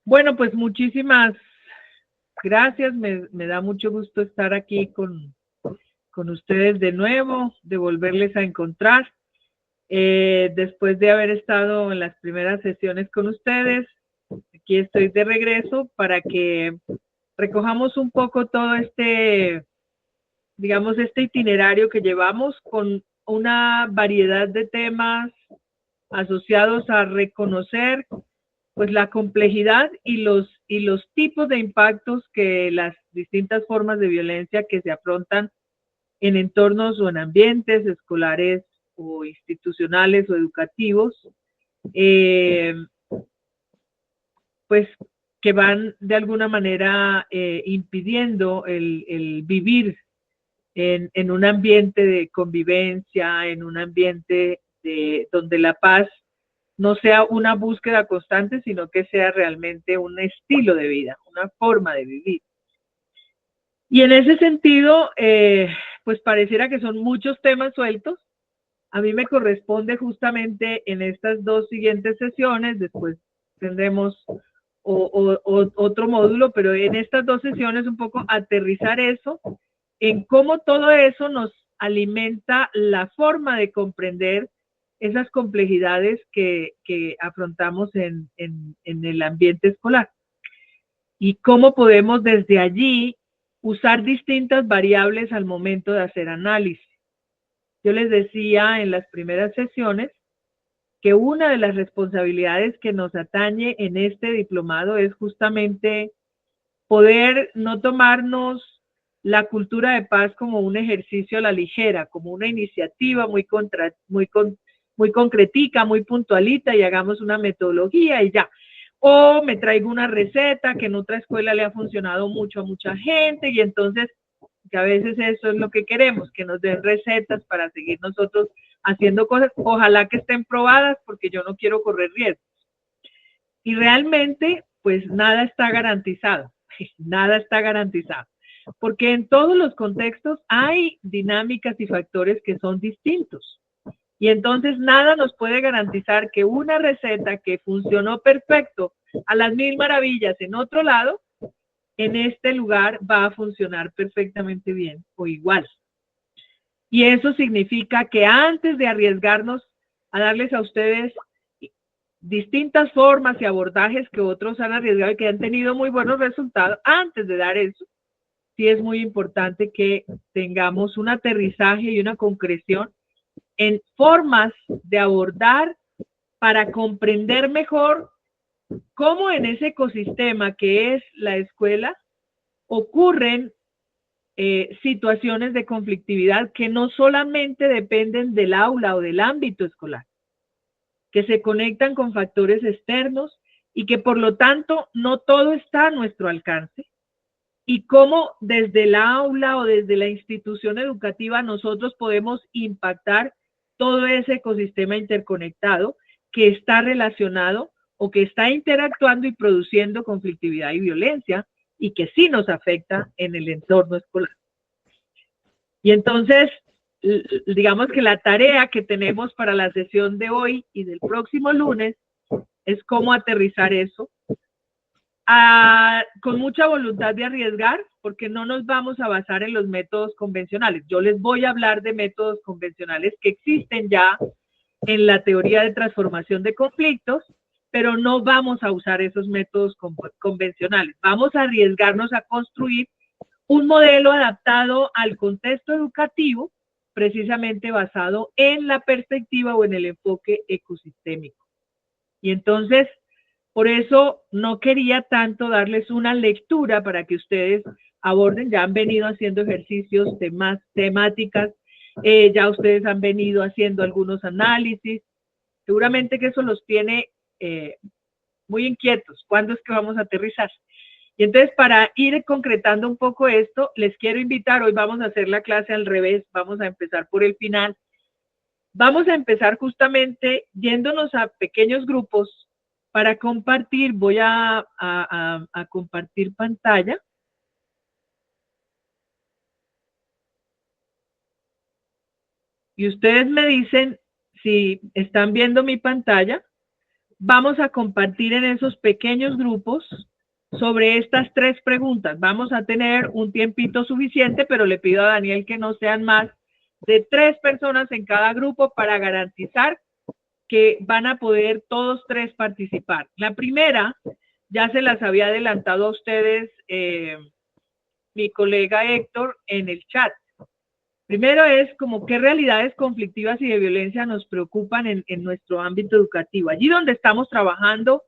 Bueno, pues muchísimas gracias. Me da mucho gusto estar aquí con ustedes de nuevo, de volverles a encontrar. Después de haber estado en las primeras sesiones con ustedes, aquí estoy de regreso para que recojamos un poco todo digamos, este itinerario que llevamos con una variedad de temas asociados a reconocer pues la complejidad y los tipos de impactos que las distintas formas de violencia que se afrontan en entornos o en ambientes escolares o institucionales o educativos, eh, pues que van de alguna manera impidiendo el vivir en un ambiente de convivencia, en un ambiente donde la paz no sea una búsqueda constante, sino que sea realmente un estilo de vida, una forma de vivir. Y en ese sentido, pues pareciera que son muchos temas sueltos. A mí me corresponde justamente en estas dos siguientes sesiones, después tendremos otro módulo, pero en estas dos sesiones un poco aterrizar eso, en cómo todo eso nos alimenta la forma de comprender esas complejidades que afrontamos en el ambiente escolar y cómo podemos desde allí usar distintas variables al momento de hacer análisis. Yo les decía en las primeras sesiones que una de las responsabilidades que nos atañe en este diplomado es justamente poder no tomarnos la cultura de paz como un ejercicio a la ligera, como una iniciativa muy concretica, muy puntualita y hagamos una metodología y ya. O me traigo una receta que en otra escuela le ha funcionado mucho a mucha gente y entonces que a veces eso es lo que queremos, que nos den recetas para seguir nosotros haciendo cosas, ojalá que estén probadas porque yo no quiero correr riesgos. Y realmente, pues nada está garantizado, nada está garantizado, porque en todos los contextos hay dinámicas y factores que son distintos. Y entonces nada nos puede garantizar que una receta que funcionó perfecto a las mil maravillas en otro lado, en este lugar va a funcionar perfectamente bien o igual. Y eso significa que antes de arriesgarnos a darles a ustedes distintas formas y abordajes que otros han arriesgado y que han tenido muy buenos resultados, antes de dar eso, sí es muy importante que tengamos un aterrizaje y una concreción en formas de abordar para comprender mejor cómo en ese ecosistema que es la escuela ocurren situaciones de conflictividad que no solamente dependen del aula o del ámbito escolar, que se conectan con factores externos y que por lo tanto no todo está a nuestro alcance, y cómo desde el aula o desde la institución educativa nosotros podemos impactar todo ese ecosistema interconectado que está relacionado o que está interactuando y produciendo conflictividad y violencia y que sí nos afecta en el entorno escolar. Y entonces, digamos que la tarea que tenemos para la sesión de hoy y del próximo lunes es cómo aterrizar eso con mucha voluntad de arriesgar, porque no nos vamos a basar en los métodos convencionales. Yo les voy a hablar de métodos convencionales que existen ya en la teoría de transformación de conflictos, pero no vamos a usar esos métodos convencionales. Vamos a arriesgarnos a construir un modelo adaptado al contexto educativo, precisamente basado en la perspectiva o en el enfoque ecosistémico. Y entonces, por eso no quería tanto darles una lectura para que ustedes aborden, ya han venido haciendo ejercicios, temáticas, ya ustedes han venido haciendo algunos análisis, seguramente que eso los tiene muy inquietos. ¿Cuándo es que vamos a aterrizar? Y entonces, para ir concretando un poco esto, les quiero invitar, hoy vamos a hacer la clase al revés, vamos a empezar por el final. Vamos a empezar justamente yéndonos a pequeños grupos para compartir. Voy a compartir pantalla. Y ustedes me dicen si están viendo mi pantalla vamos a compartir en esos pequeños grupos sobre estas 3 preguntas. Vamos a tener un tiempito suficiente, pero le pido a Daniel que no sean más de 3 personas en cada grupo para garantizar que van a poder todos 3 participar. La primera, ya se las había adelantado a ustedes mi colega Héctor en el chat. Primero es como qué realidades conflictivas y de violencia nos preocupan en nuestro ámbito educativo. Allí donde estamos trabajando,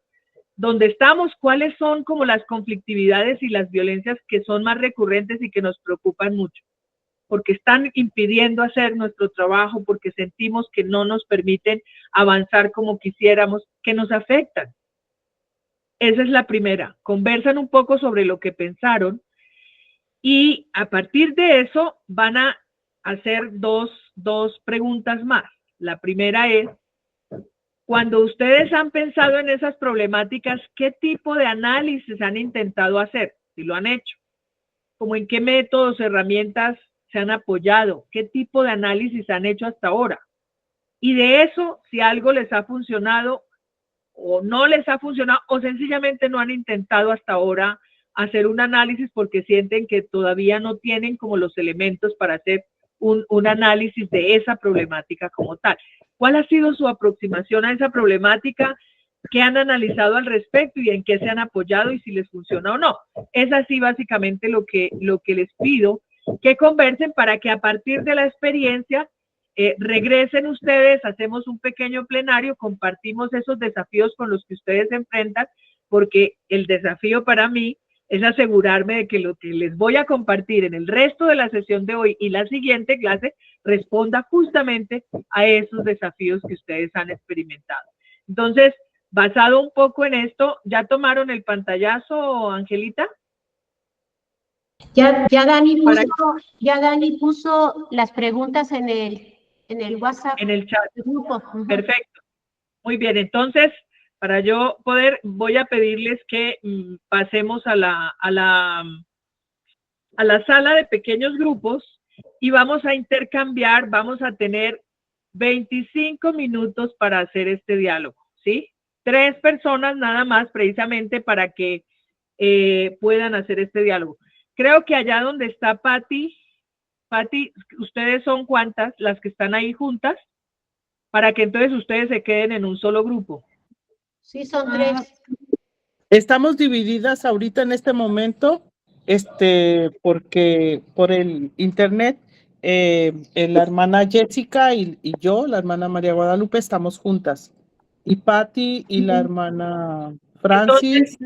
donde estamos, cuáles son como las conflictividades y las violencias que son más recurrentes y que nos preocupan mucho, porque están impidiendo hacer nuestro trabajo, porque sentimos que no nos permiten avanzar como quisiéramos, que nos afectan. Esa es la primera. Conversan un poco sobre lo que pensaron y a partir de eso van a hacer dos preguntas más. La primera es, cuando ustedes han pensado en esas problemáticas, ¿qué tipo de análisis han intentado hacer? Si lo han hecho. ¿Como en qué métodos, herramientas se han apoyado? ¿Qué tipo de análisis han hecho hasta ahora? Y de eso, si algo les ha funcionado o no les ha funcionado o sencillamente no han intentado hasta ahora hacer un análisis porque sienten que todavía no tienen como los elementos para hacer un análisis de esa problemática como tal. ¿Cuál ha sido su aproximación a esa problemática? ¿Qué han analizado al respecto y en qué se han apoyado y si les funciona o no? Es así básicamente lo que les pido que conversen para que a partir de la experiencia regresen ustedes, hacemos un pequeño plenario, compartimos esos desafíos con los que ustedes se enfrentan, porque el desafío para mí es asegurarme de que lo que les voy a compartir en el resto de la sesión de hoy y la siguiente clase responda justamente a esos desafíos que ustedes han experimentado. Entonces, basado un poco en esto, ¿ya tomaron el pantallazo, Angelita? Ya Dani puso las preguntas en el WhatsApp. En el chat. Perfecto. Muy bien, entonces, para yo poder, voy a pedirles que pasemos a la sala de pequeños grupos y vamos a intercambiar, vamos a tener 25 minutos para hacer este diálogo, ¿sí? 3 personas nada más, precisamente para que puedan hacer este diálogo. Creo que allá donde está Patti, ¿ustedes son cuántas las que están ahí juntas? Para que entonces ustedes se queden en un solo grupo. Sí, son 3. Estamos divididas ahorita en este momento, porque por el internet, la hermana Jessica y yo, la hermana María Guadalupe, estamos juntas. Y Patti y la hermana Francis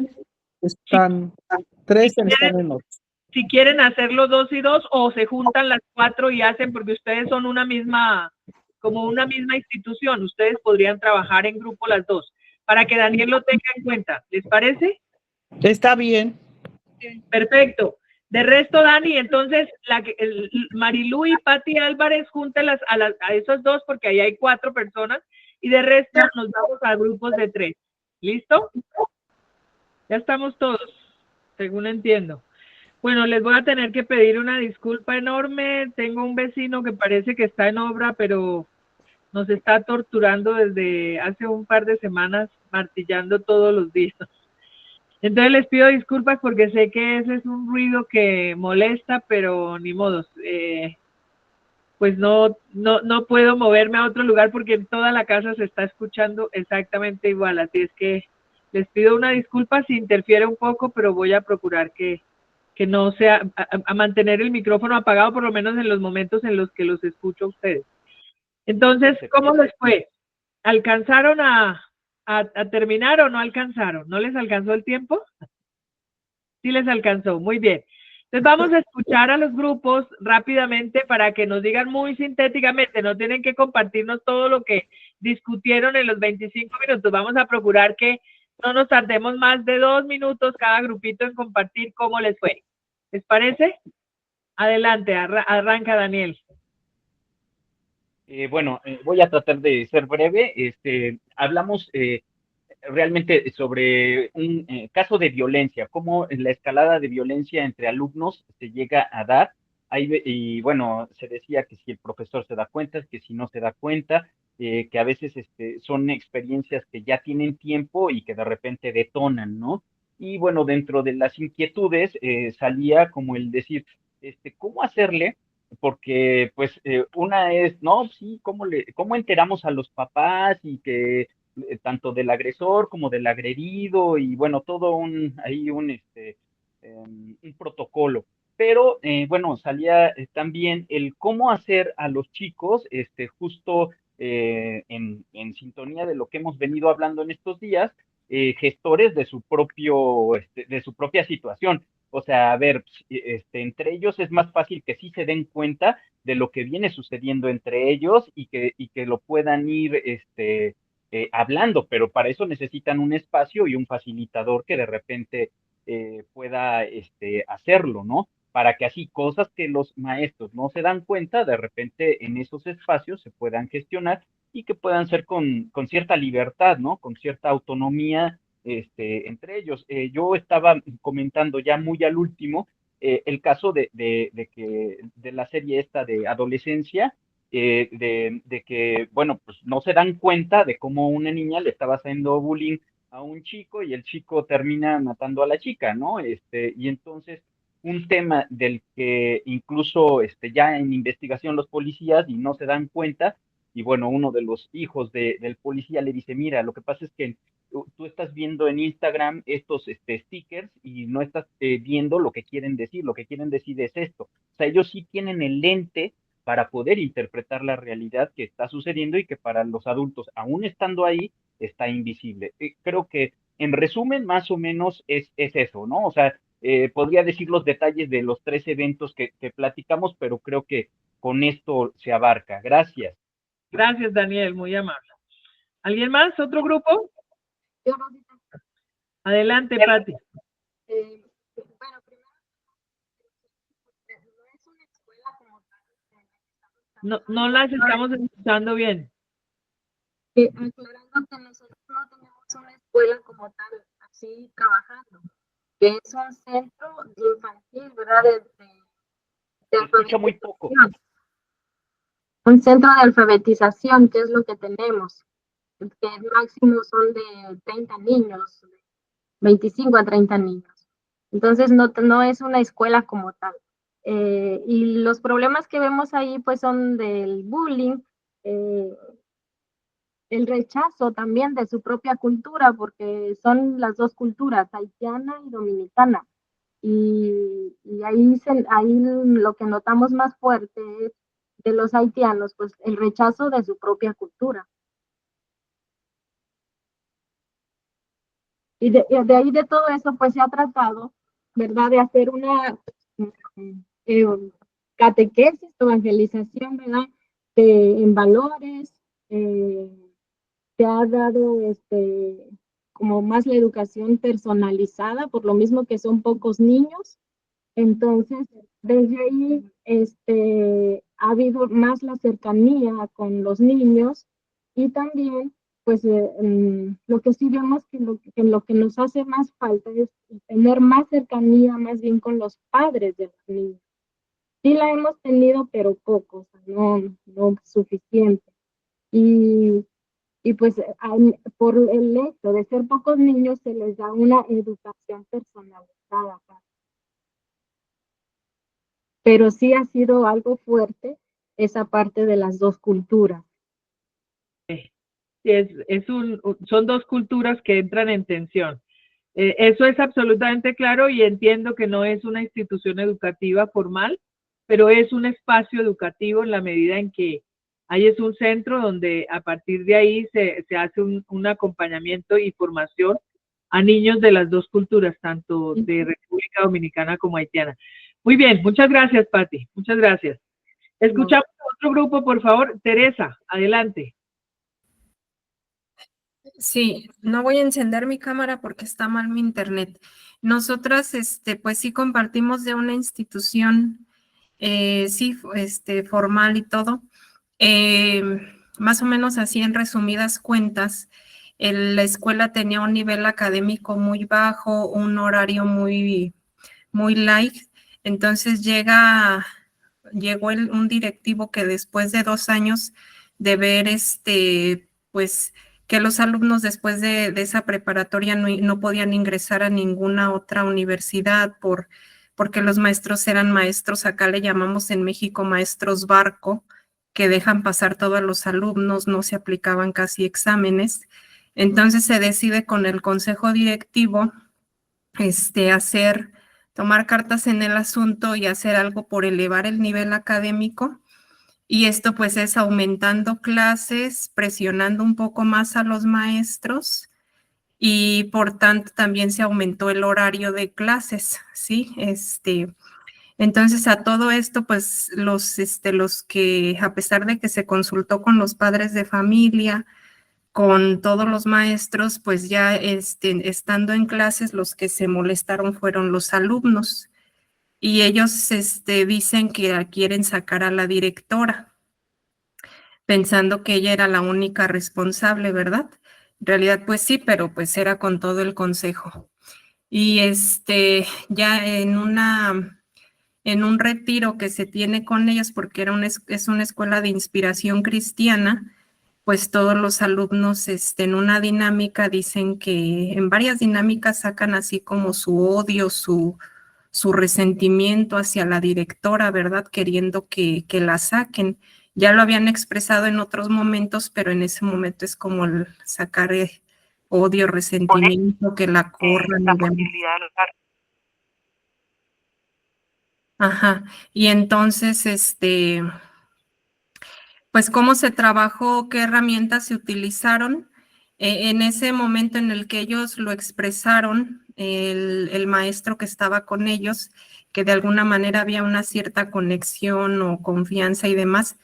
están, 3 están en otro. Si quieren hacerlo 2 y 2 o se juntan las 4 y hacen, porque ustedes son como una misma institución, ustedes podrían trabajar en grupo las 2, para que Daniel lo tenga en cuenta. ¿Les parece? Está bien. Perfecto. De resto, Dani, entonces, Marilú y Patti Álvarez, júntelas a esas 2 porque ahí hay 4 personas y de resto nos vamos a grupos de 3. ¿Listo? Ya estamos todos, según entiendo. Bueno, les voy a tener que pedir una disculpa enorme. Tengo un vecino que parece que está en obra, pero nos está torturando desde hace un par de semanas, martillando todos los días. Entonces les pido disculpas porque sé que ese es un ruido que molesta, pero ni modos. Pues no puedo moverme a otro lugar porque en toda la casa se está escuchando exactamente igual. Así es que les pido una disculpa si interfiere un poco, pero voy a procurar que no sea, a mantener el micrófono apagado por lo menos en los momentos en los que los escucho a ustedes. Entonces, ¿cómo les fue? ¿Alcanzaron a terminar o no alcanzaron? ¿No les alcanzó el tiempo? Sí les alcanzó, muy bien. Entonces vamos a escuchar a los grupos rápidamente para que nos digan muy sintéticamente, no tienen que compartirnos todo lo que discutieron en los 25 minutos, vamos a procurar que no nos tardemos más de 2 minutos cada grupito en compartir cómo les fue. ¿Les parece? Adelante, arranca Daniel. Bueno, voy a tratar de ser breve. Hablamos realmente sobre un caso de violencia, cómo la escalada de violencia entre alumnos se llega a dar. Y bueno, se decía que si el profesor se da cuenta, que si no se da cuenta, que a veces son experiencias que ya tienen tiempo y que de repente detonan, ¿no? Y bueno, dentro de las inquietudes salía como el decir, ¿cómo hacerle? Porque pues una es, no, sí, ¿cómo enteramos a los papás y que tanto del agresor como del agredido y bueno, todo un protocolo. Pero bueno, salía también el cómo hacer a los chicos, justo en sintonía de lo que hemos venido hablando en estos días, gestores de de su propia situación. O sea, a ver, entre ellos es más fácil que sí se den cuenta de lo que viene sucediendo entre ellos y que lo puedan ir hablando, pero para eso necesitan un espacio y un facilitador que de repente pueda hacerlo, ¿no? Para que así cosas que los maestros no se dan cuenta, de repente en esos espacios se puedan gestionar y que puedan ser con cierta libertad, ¿no? Con cierta autonomía entre ellos. Yo estaba comentando ya muy al último el caso de la serie esta de adolescencia, de que, bueno, pues no se dan cuenta de cómo una niña le estaba haciendo bullying a un chico y el chico termina matando a la chica, ¿no? Y entonces un tema del que incluso ya en investigación los policías y no se dan cuenta, y bueno, uno de los hijos del policía le dice, mira, lo que pasa es que tú estás viendo en Instagram estos stickers y no estás viendo lo que quieren decir es esto. O sea, ellos sí tienen el lente para poder interpretar la realidad que está sucediendo y que para los adultos, aún estando ahí, está invisible. Creo que, en resumen, más o menos es eso, ¿no? O sea, podría decir los detalles de los 3 eventos que platicamos, pero creo que con esto se abarca. Gracias. Gracias, Daniel, muy amable. ¿Alguien más? ¿Otro grupo? Yo, Rosita, Adelante, Pati. bueno, primero, no es una escuela como tal. No las estamos escuchando bien. Aclarando que nosotros no tenemos una escuela como tal, así trabajando, que es un centro infantil, ¿verdad? De Se escucha muy poco. alfabetización. Un centro de alfabetización, que es lo que tenemos, que el máximo son de 30 niños, 25 a 30 niños. Entonces no es una escuela como tal. Y los problemas que vemos ahí pues son del bullying, el rechazo también de su propia cultura, porque son las dos culturas, haitiana y dominicana. Y ahí lo que notamos más fuerte es de los haitianos, pues el rechazo de su propia cultura. Y de ahí de todo eso, pues se ha tratado, ¿verdad?, de hacer una eh, catequesis, evangelización, ¿verdad?, en valores, se ha dado como más la educación personalizada, por lo mismo que son pocos niños. Entonces, desde ahí ha habido más la cercanía con los niños y también, pues, lo que sí vemos que lo que nos hace más falta es tener más cercanía más bien con los padres de los niños. Sí la hemos tenido, pero poco, o sea, no suficiente. Y pues por el hecho de ser pocos niños se les da una educación personalizada. Pero sí ha sido algo fuerte esa parte de las dos culturas. Son dos culturas que entran en tensión. Eso es absolutamente claro y entiendo que no es una institución educativa formal, pero es un espacio educativo en la medida en que ahí es un centro donde a partir de ahí se hace un acompañamiento y formación a niños de las dos culturas, tanto de República Dominicana como haitiana. Muy bien, muchas gracias, Pati, muchas gracias. Escuchamos a otro grupo, por favor. Teresa, adelante. Sí, no voy a encender mi cámara porque está mal mi internet. Nosotras, pues sí compartimos de una institución, sí, formal y todo. Más o menos así en resumidas cuentas, la escuela tenía un nivel académico muy bajo, un horario muy light. Entonces llegó un directivo que después de 2 años de ver pues que los alumnos después de esa preparatoria no podían ingresar a ninguna otra universidad porque los maestros eran maestros, acá le llamamos en México maestros barco, que dejan pasar todos los alumnos, no se aplicaban casi exámenes. Entonces se decide con el consejo directivo tomar cartas en el asunto y hacer algo por elevar el nivel académico. Y esto pues es aumentando clases, presionando un poco más a los maestros y por tanto también se aumentó el horario de clases, ¿sí? Entonces a todo esto pues los que a pesar de que se consultó con los padres de familia, con todos los maestros, pues ya estando en clases los que se molestaron fueron los alumnos y ellos dicen que quieren sacar a la directora, pensando que ella era la única responsable, ¿verdad? En realidad, pues sí, pero pues era con todo el consejo. Y ya en un retiro que se tiene con ellos, porque es una escuela de inspiración cristiana, pues todos los alumnos en una dinámica dicen que en varias dinámicas sacan así como su odio, su resentimiento hacia la directora, ¿verdad? Queriendo que la saquen. Ya lo habían expresado en otros momentos, pero en ese momento es como el sacar odio, resentimiento, que la corran. La posibilidad de notar. Ajá, y entonces, pues cómo se trabajó, qué herramientas se utilizaron. En ese momento en el que ellos lo expresaron, el maestro que estaba con ellos, que de alguna manera había una cierta conexión o confianza y demás,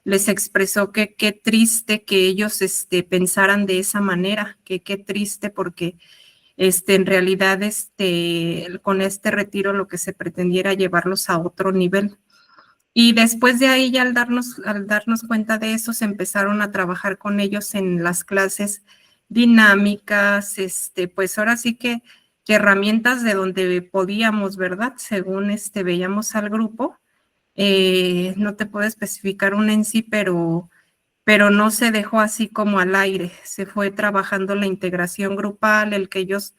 les expresó que qué triste que ellos pensaran de esa manera, que qué triste porque en realidad con este retiro lo que se pretendiera llevarlos a otro nivel. Y después de ahí, ya al darnos cuenta de eso, se empezaron a trabajar con ellos en las clases dinámicas, pues ahora sí que herramientas de donde podíamos, ¿verdad? Según veíamos al grupo. No te puedo especificar una en sí, pero no se dejó así como al aire. Se fue trabajando la integración grupal, el que ellos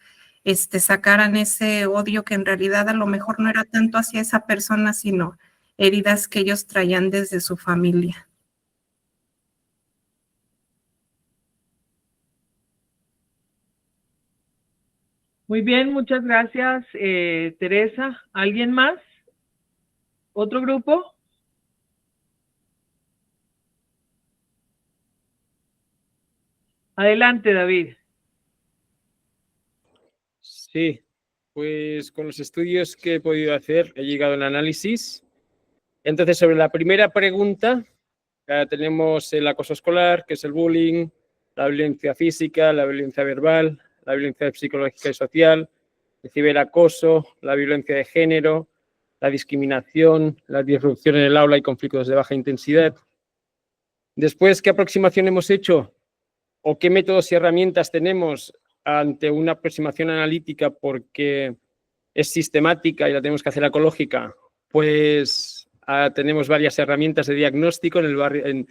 sacaran ese odio que en realidad a lo mejor no era tanto hacia esa persona, sino heridas que ellos traían desde su familia. Muy bien, muchas gracias, Teresa. ¿Alguien más? ¿Otro grupo? Adelante, David. Sí, pues con los estudios que he podido hacer he llegado a un análisis. Entonces, sobre la primera pregunta, tenemos el acoso escolar, que es el bullying, la violencia física, la violencia verbal, la violencia psicológica y social, el ciberacoso, la violencia de género, la discriminación, la disrupción en el aula y conflictos de baja intensidad. Después, ¿qué aproximación hemos hecho? ¿O qué métodos y herramientas tenemos ante una aproximación analítica porque es sistemática y la tenemos que hacer ecológica? Pues tenemos varias herramientas de diagnóstico en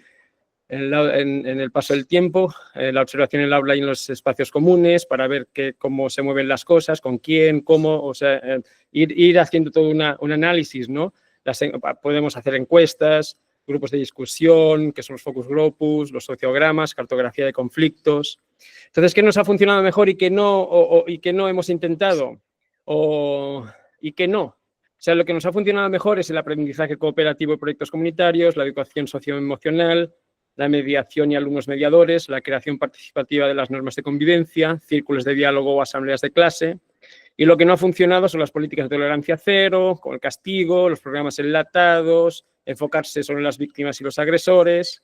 el paso del tiempo, la observación en el aula y en los espacios comunes para ver cómo se mueven las cosas, con quién, cómo, o sea, ir haciendo todo un análisis, ¿no? Podemos hacer encuestas, grupos de discusión, que son los focus groups, los sociogramas, cartografía de conflictos. Entonces, ¿qué nos ha funcionado mejor y qué no, y qué no hemos intentado? ¿Y qué no? O sea, lo que nos ha funcionado mejor es el aprendizaje cooperativo y proyectos comunitarios, la educación socioemocional, la mediación y alumnos mediadores, la creación participativa de las normas de convivencia, círculos de diálogo o asambleas de clase. Y lo que no ha funcionado son las políticas de tolerancia cero, con el castigo, los programas enlatados, enfocarse solo en las víctimas y los agresores.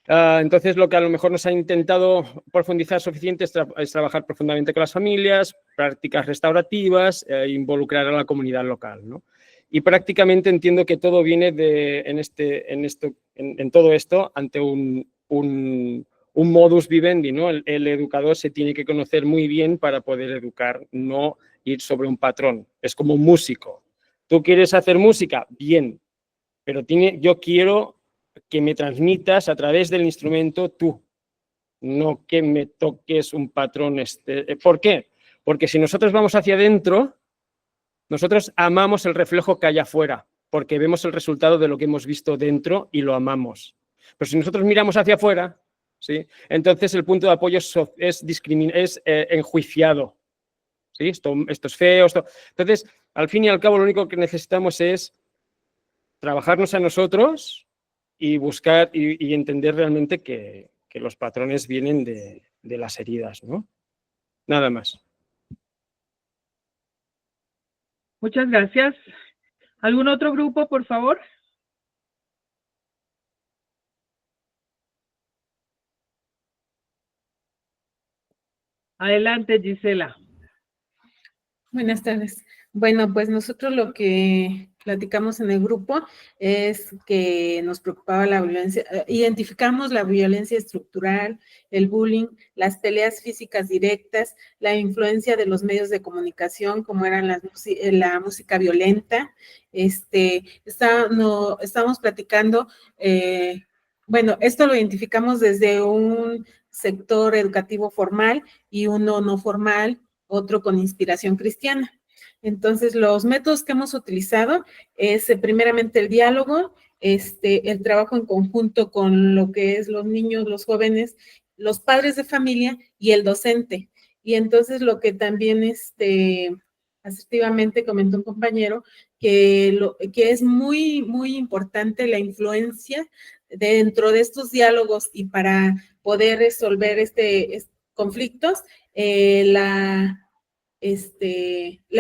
Entonces, lo que a lo mejor nos ha intentado profundizar suficiente es trabajar profundamente con las familias, prácticas restaurativas, involucrar a la comunidad local, ¿no? Y prácticamente entiendo que todo viene en todo esto ante un modus vivendi, ¿no? El educador se tiene que conocer muy bien para poder educar, no ir sobre un patrón. Es como un músico. ¿Tú quieres hacer música? Bien, pero yo quiero que me transmitas a través del instrumento tú, no que me toques un patrón. ¿Por qué? Porque si nosotros vamos hacia adentro, nosotros amamos el reflejo que hay afuera, porque vemos el resultado de lo que hemos visto dentro y lo amamos. Pero si nosotros miramos hacia afuera, ¿sí? Entonces el punto de apoyo es enjuiciado. ¿Sí? Esto es feo. Entonces, al fin y al cabo, lo único que necesitamos es trabajarnos a nosotros y buscar y entender realmente que los patrones vienen de las heridas, ¿no? Nada más. Muchas gracias. ¿Algún otro grupo, por favor? Adelante, Gisela. Buenas tardes. Bueno, pues nosotros lo que platicamos en el grupo es que nos preocupaba la violencia, identificamos la violencia estructural, el bullying, las peleas físicas directas, la influencia de los medios de comunicación, como eran la música violenta. Estábamos platicando, bueno, esto lo identificamos desde un sector educativo formal y uno no formal, otro con inspiración cristiana. Entonces, los métodos que hemos utilizado es primeramente el diálogo, el trabajo en conjunto con lo que es los niños, los jóvenes, los padres de familia y el docente. Y entonces lo que también asertivamente comentó un compañero, que es muy, muy importante la influencia dentro de estos diálogos y para poder resolver conflictos, la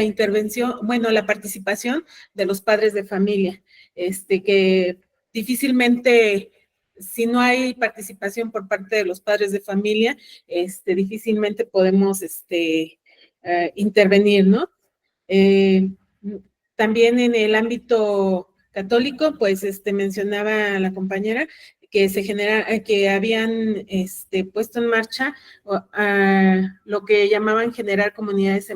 intervención, bueno, la participación de los padres de familia, que difícilmente, si no hay participación por parte de los padres de familia, difícilmente podemos intervenir, ¿no? También en el ámbito católico, pues mencionaba la compañera que habían puesto en marcha lo que llamaban generar comunidades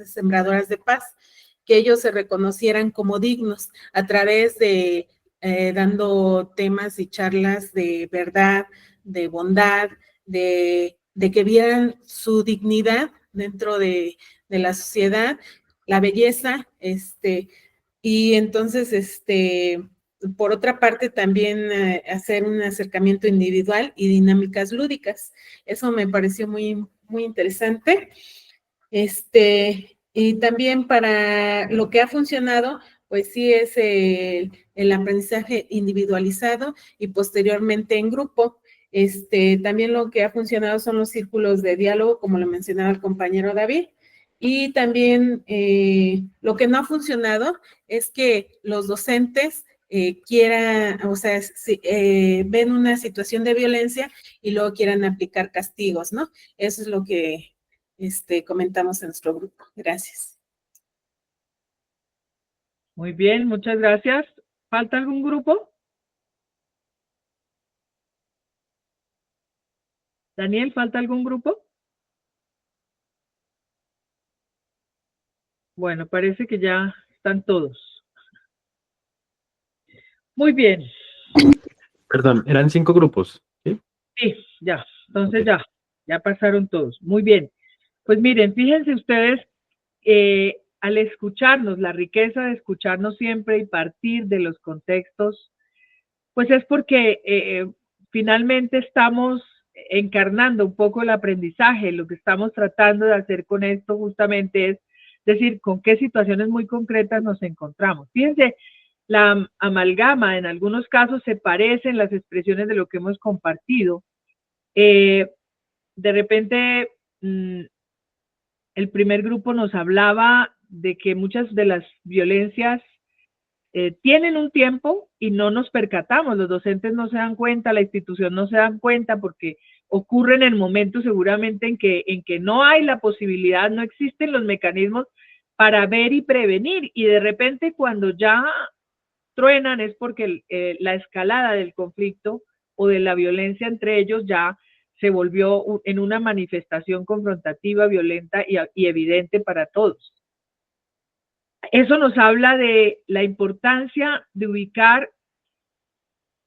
sembradoras de paz, que ellos se reconocieran como dignos a través de dando temas y charlas de verdad, de bondad, de que vieran su dignidad dentro de la sociedad, la belleza, y entonces, por otra parte, también hacer un acercamiento individual y dinámicas lúdicas. Eso me pareció muy, muy interesante. Y también para lo que ha funcionado, pues sí es el aprendizaje individualizado y posteriormente en grupo. También lo que ha funcionado son los círculos de diálogo, como lo mencionaba el compañero David. Y también lo que no ha funcionado es que los docentes quieran, o sea, ven una situación de violencia y luego quieran aplicar castigos, ¿no? Eso es lo que comentamos en nuestro grupo. Gracias. Muy bien, muchas gracias. ¿Falta algún grupo? Daniel, ¿falta algún grupo? Bueno, parece que ya están todos. Muy bien. Perdón, eran 5 grupos, ¿sí? Sí, ya. Entonces ya pasaron todos. Muy bien. Pues miren, fíjense ustedes, al escucharnos, la riqueza de escucharnos siempre y partir de los contextos, pues es porque finalmente estamos encarnando un poco el aprendizaje. Lo que estamos tratando de hacer con esto justamente es decir, con qué situaciones muy concretas nos encontramos. Fíjense, la amalgama en algunos casos se parecen las expresiones de lo que hemos compartido. De repente, el primer grupo nos hablaba de que muchas de las violencias tienen un tiempo y no nos percatamos, los docentes no se dan cuenta, la institución no se dan cuenta porque ocurren en el momento seguramente en que no hay la posibilidad, no existen los mecanismos para ver y prevenir, y de repente cuando ya truenan es porque la escalada del conflicto o de la violencia entre ellos ya se volvió en una manifestación confrontativa, violenta y evidente para todos. Eso nos habla de la importancia de ubicar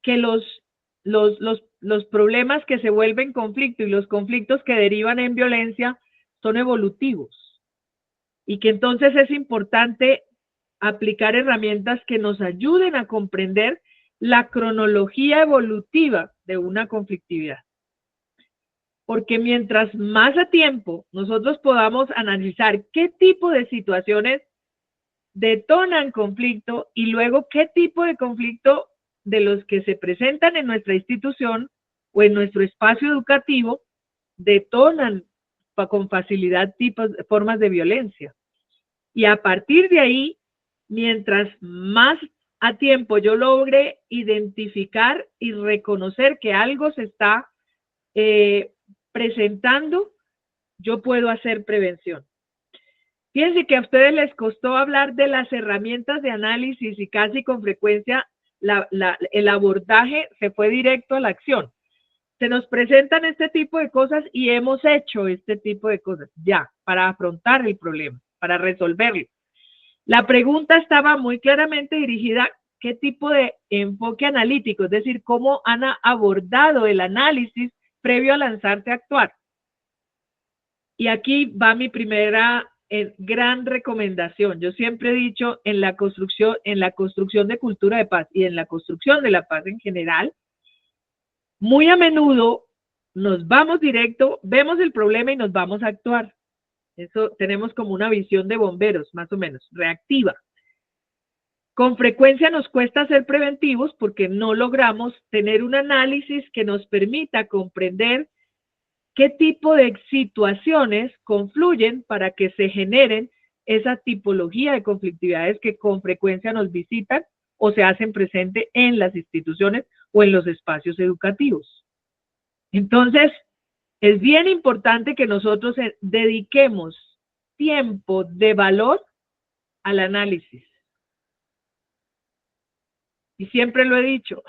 que los los problemas que se vuelven conflicto y los conflictos que derivan en violencia son evolutivos y que entonces es importante aplicar herramientas que nos ayuden a comprender la cronología evolutiva de una conflictividad. Porque mientras más a tiempo nosotros podamos analizar qué tipo de situaciones detonan conflicto y luego qué tipo de conflicto de los que se presentan en nuestra institución o en nuestro espacio educativo detonan con facilidad formas de violencia. Y a partir de ahí, mientras más a tiempo yo logre identificar y reconocer que algo se está presentando, yo puedo hacer prevención. Fíjense que a ustedes les costó hablar de las herramientas de análisis y casi con frecuencia el abordaje se fue directo a la acción. Se nos presentan este tipo de cosas y hemos hecho este tipo de cosas ya para afrontar el problema, para resolverlo. La pregunta estaba muy claramente dirigida a qué tipo de enfoque analítico, es decir, cómo han abordado el análisis previo a lanzarse a actuar. Y aquí va mi primera gran recomendación. Yo siempre he dicho en la construcción de cultura de paz y en la construcción de la paz en general, muy a menudo nos vamos directo, vemos el problema y nos vamos a actuar. Eso tenemos como una visión de bomberos, más o menos, reactiva. Con frecuencia nos cuesta ser preventivos porque no logramos tener un análisis que nos permita comprender qué tipo de situaciones confluyen para que se generen esa tipología de conflictividades que con frecuencia nos visitan o se hacen presente en las instituciones o en los espacios educativos. Entonces, es bien importante que nosotros dediquemos tiempo de valor al análisis. Y siempre lo he dicho,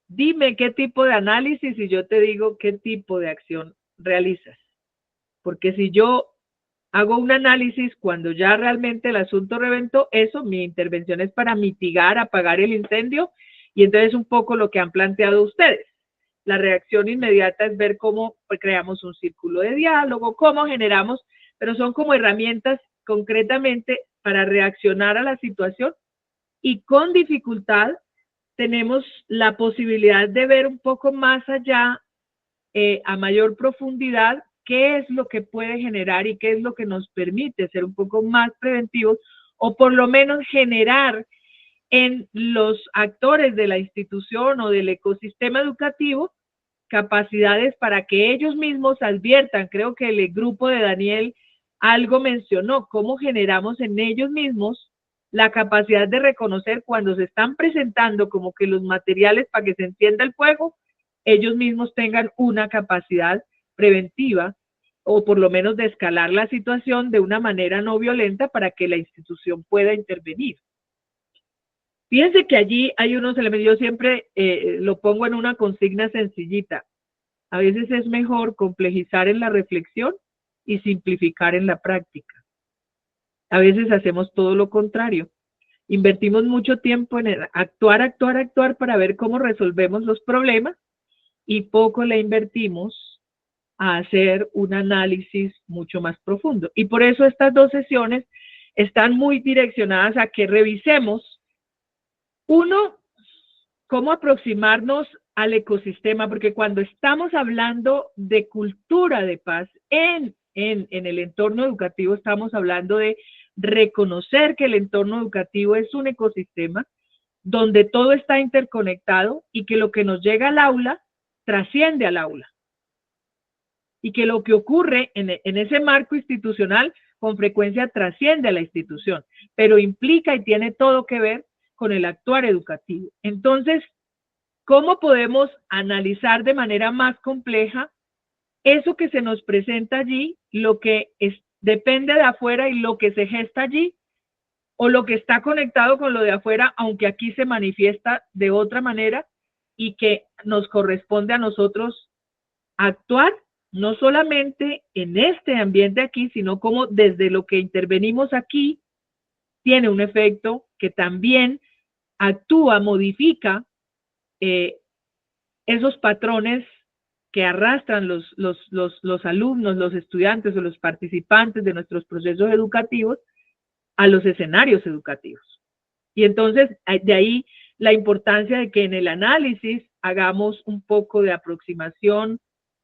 dime qué tipo de análisis y yo te digo qué tipo de acción realizas. Porque si yo hago un análisis cuando ya realmente el asunto reventó, mi intervención es para mitigar, apagar el incendio, y entonces un poco lo que han planteado ustedes. La reacción inmediata es ver cómo creamos un círculo de diálogo, cómo generamos, pero son como herramientas concretamente para reaccionar a la situación y con dificultad tenemos la posibilidad de ver un poco más allá, a mayor profundidad, qué es lo que puede generar y qué es lo que nos permite ser un poco más preventivos o por lo menos generar en los actores de la institución o del ecosistema educativo capacidades para que ellos mismos adviertan. Creo que el grupo de Daniel algo mencionó, cómo generamos en ellos mismos la capacidad de reconocer cuando se están presentando como que los materiales para que se encienda el fuego, ellos mismos tengan una capacidad preventiva o por lo menos de escalar la situación de una manera no violenta para que la institución pueda intervenir. Fíjense que allí hay unos elementos, yo siempre lo pongo en una consigna sencillita. A veces es mejor complejizar en la reflexión y simplificar en la práctica. A veces hacemos todo lo contrario. Invertimos mucho tiempo en actuar para ver cómo resolvemos los problemas y poco le invertimos a hacer un análisis mucho más profundo. Y por eso estas dos sesiones están muy direccionadas a que revisemos, uno, cómo aproximarnos al ecosistema, porque cuando estamos hablando de cultura de paz en el entorno educativo, estamos hablando de reconocer que el entorno educativo es un ecosistema donde todo está interconectado y que lo que nos llega al aula trasciende al aula. Y que lo que ocurre en ese marco institucional con frecuencia trasciende a la institución, pero implica y tiene todo que ver con el actuar educativo. Entonces, ¿cómo podemos analizar de manera más compleja eso que se nos presenta allí, lo que depende de afuera y lo que se gesta allí, o lo que está conectado con lo de afuera, aunque aquí se manifiesta de otra manera y que nos corresponde a nosotros actuar, no solamente en este ambiente aquí, sino como desde lo que intervenimos aquí, tiene un efecto que también actúa, modifica esos patrones que arrastran los alumnos, los estudiantes o los participantes de nuestros procesos educativos a los escenarios educativos. Y entonces, de ahí la importancia de que en el análisis hagamos un poco de aproximación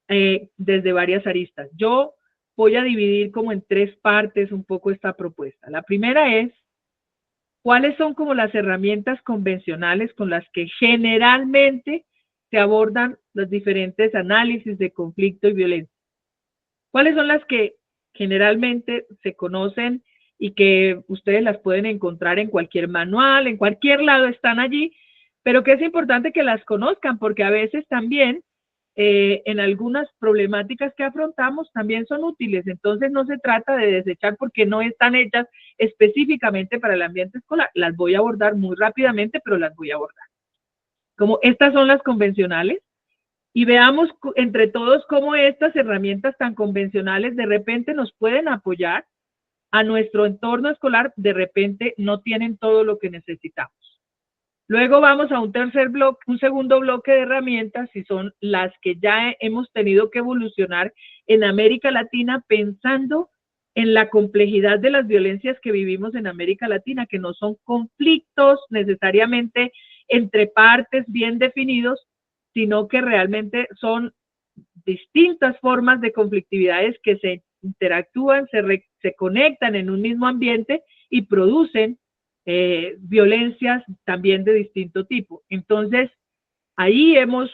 desde varias aristas. Yo voy a dividir como en 3 partes un poco esta propuesta. La primera es, ¿cuáles son como las herramientas convencionales con las que generalmente se abordan los diferentes análisis de conflicto y violencia? ¿Cuáles son las que generalmente se conocen y que ustedes las pueden encontrar en cualquier manual, en cualquier lado están allí, pero que es importante que las conozcan porque a veces también en algunas problemáticas que afrontamos también son útiles? Entonces no se trata de desechar porque no están hechas específicamente para el ambiente escolar. Las voy a abordar muy rápidamente, pero las voy a abordar. Como estas son las convencionales, y veamos entre todos cómo estas herramientas tan convencionales de repente nos pueden apoyar a nuestro entorno escolar, de repente no tienen todo lo que necesitamos. Luego vamos a un tercer bloque, un segundo bloque de herramientas, y son las que ya hemos tenido que evolucionar en América Latina pensando en la complejidad de las violencias que vivimos en América Latina, que no son conflictos necesariamente entre partes bien definidos, sino que realmente son distintas formas de conflictividades que se interactúan, se conectan en un mismo ambiente y producen violencias también de distinto tipo. Entonces, ahí hemos,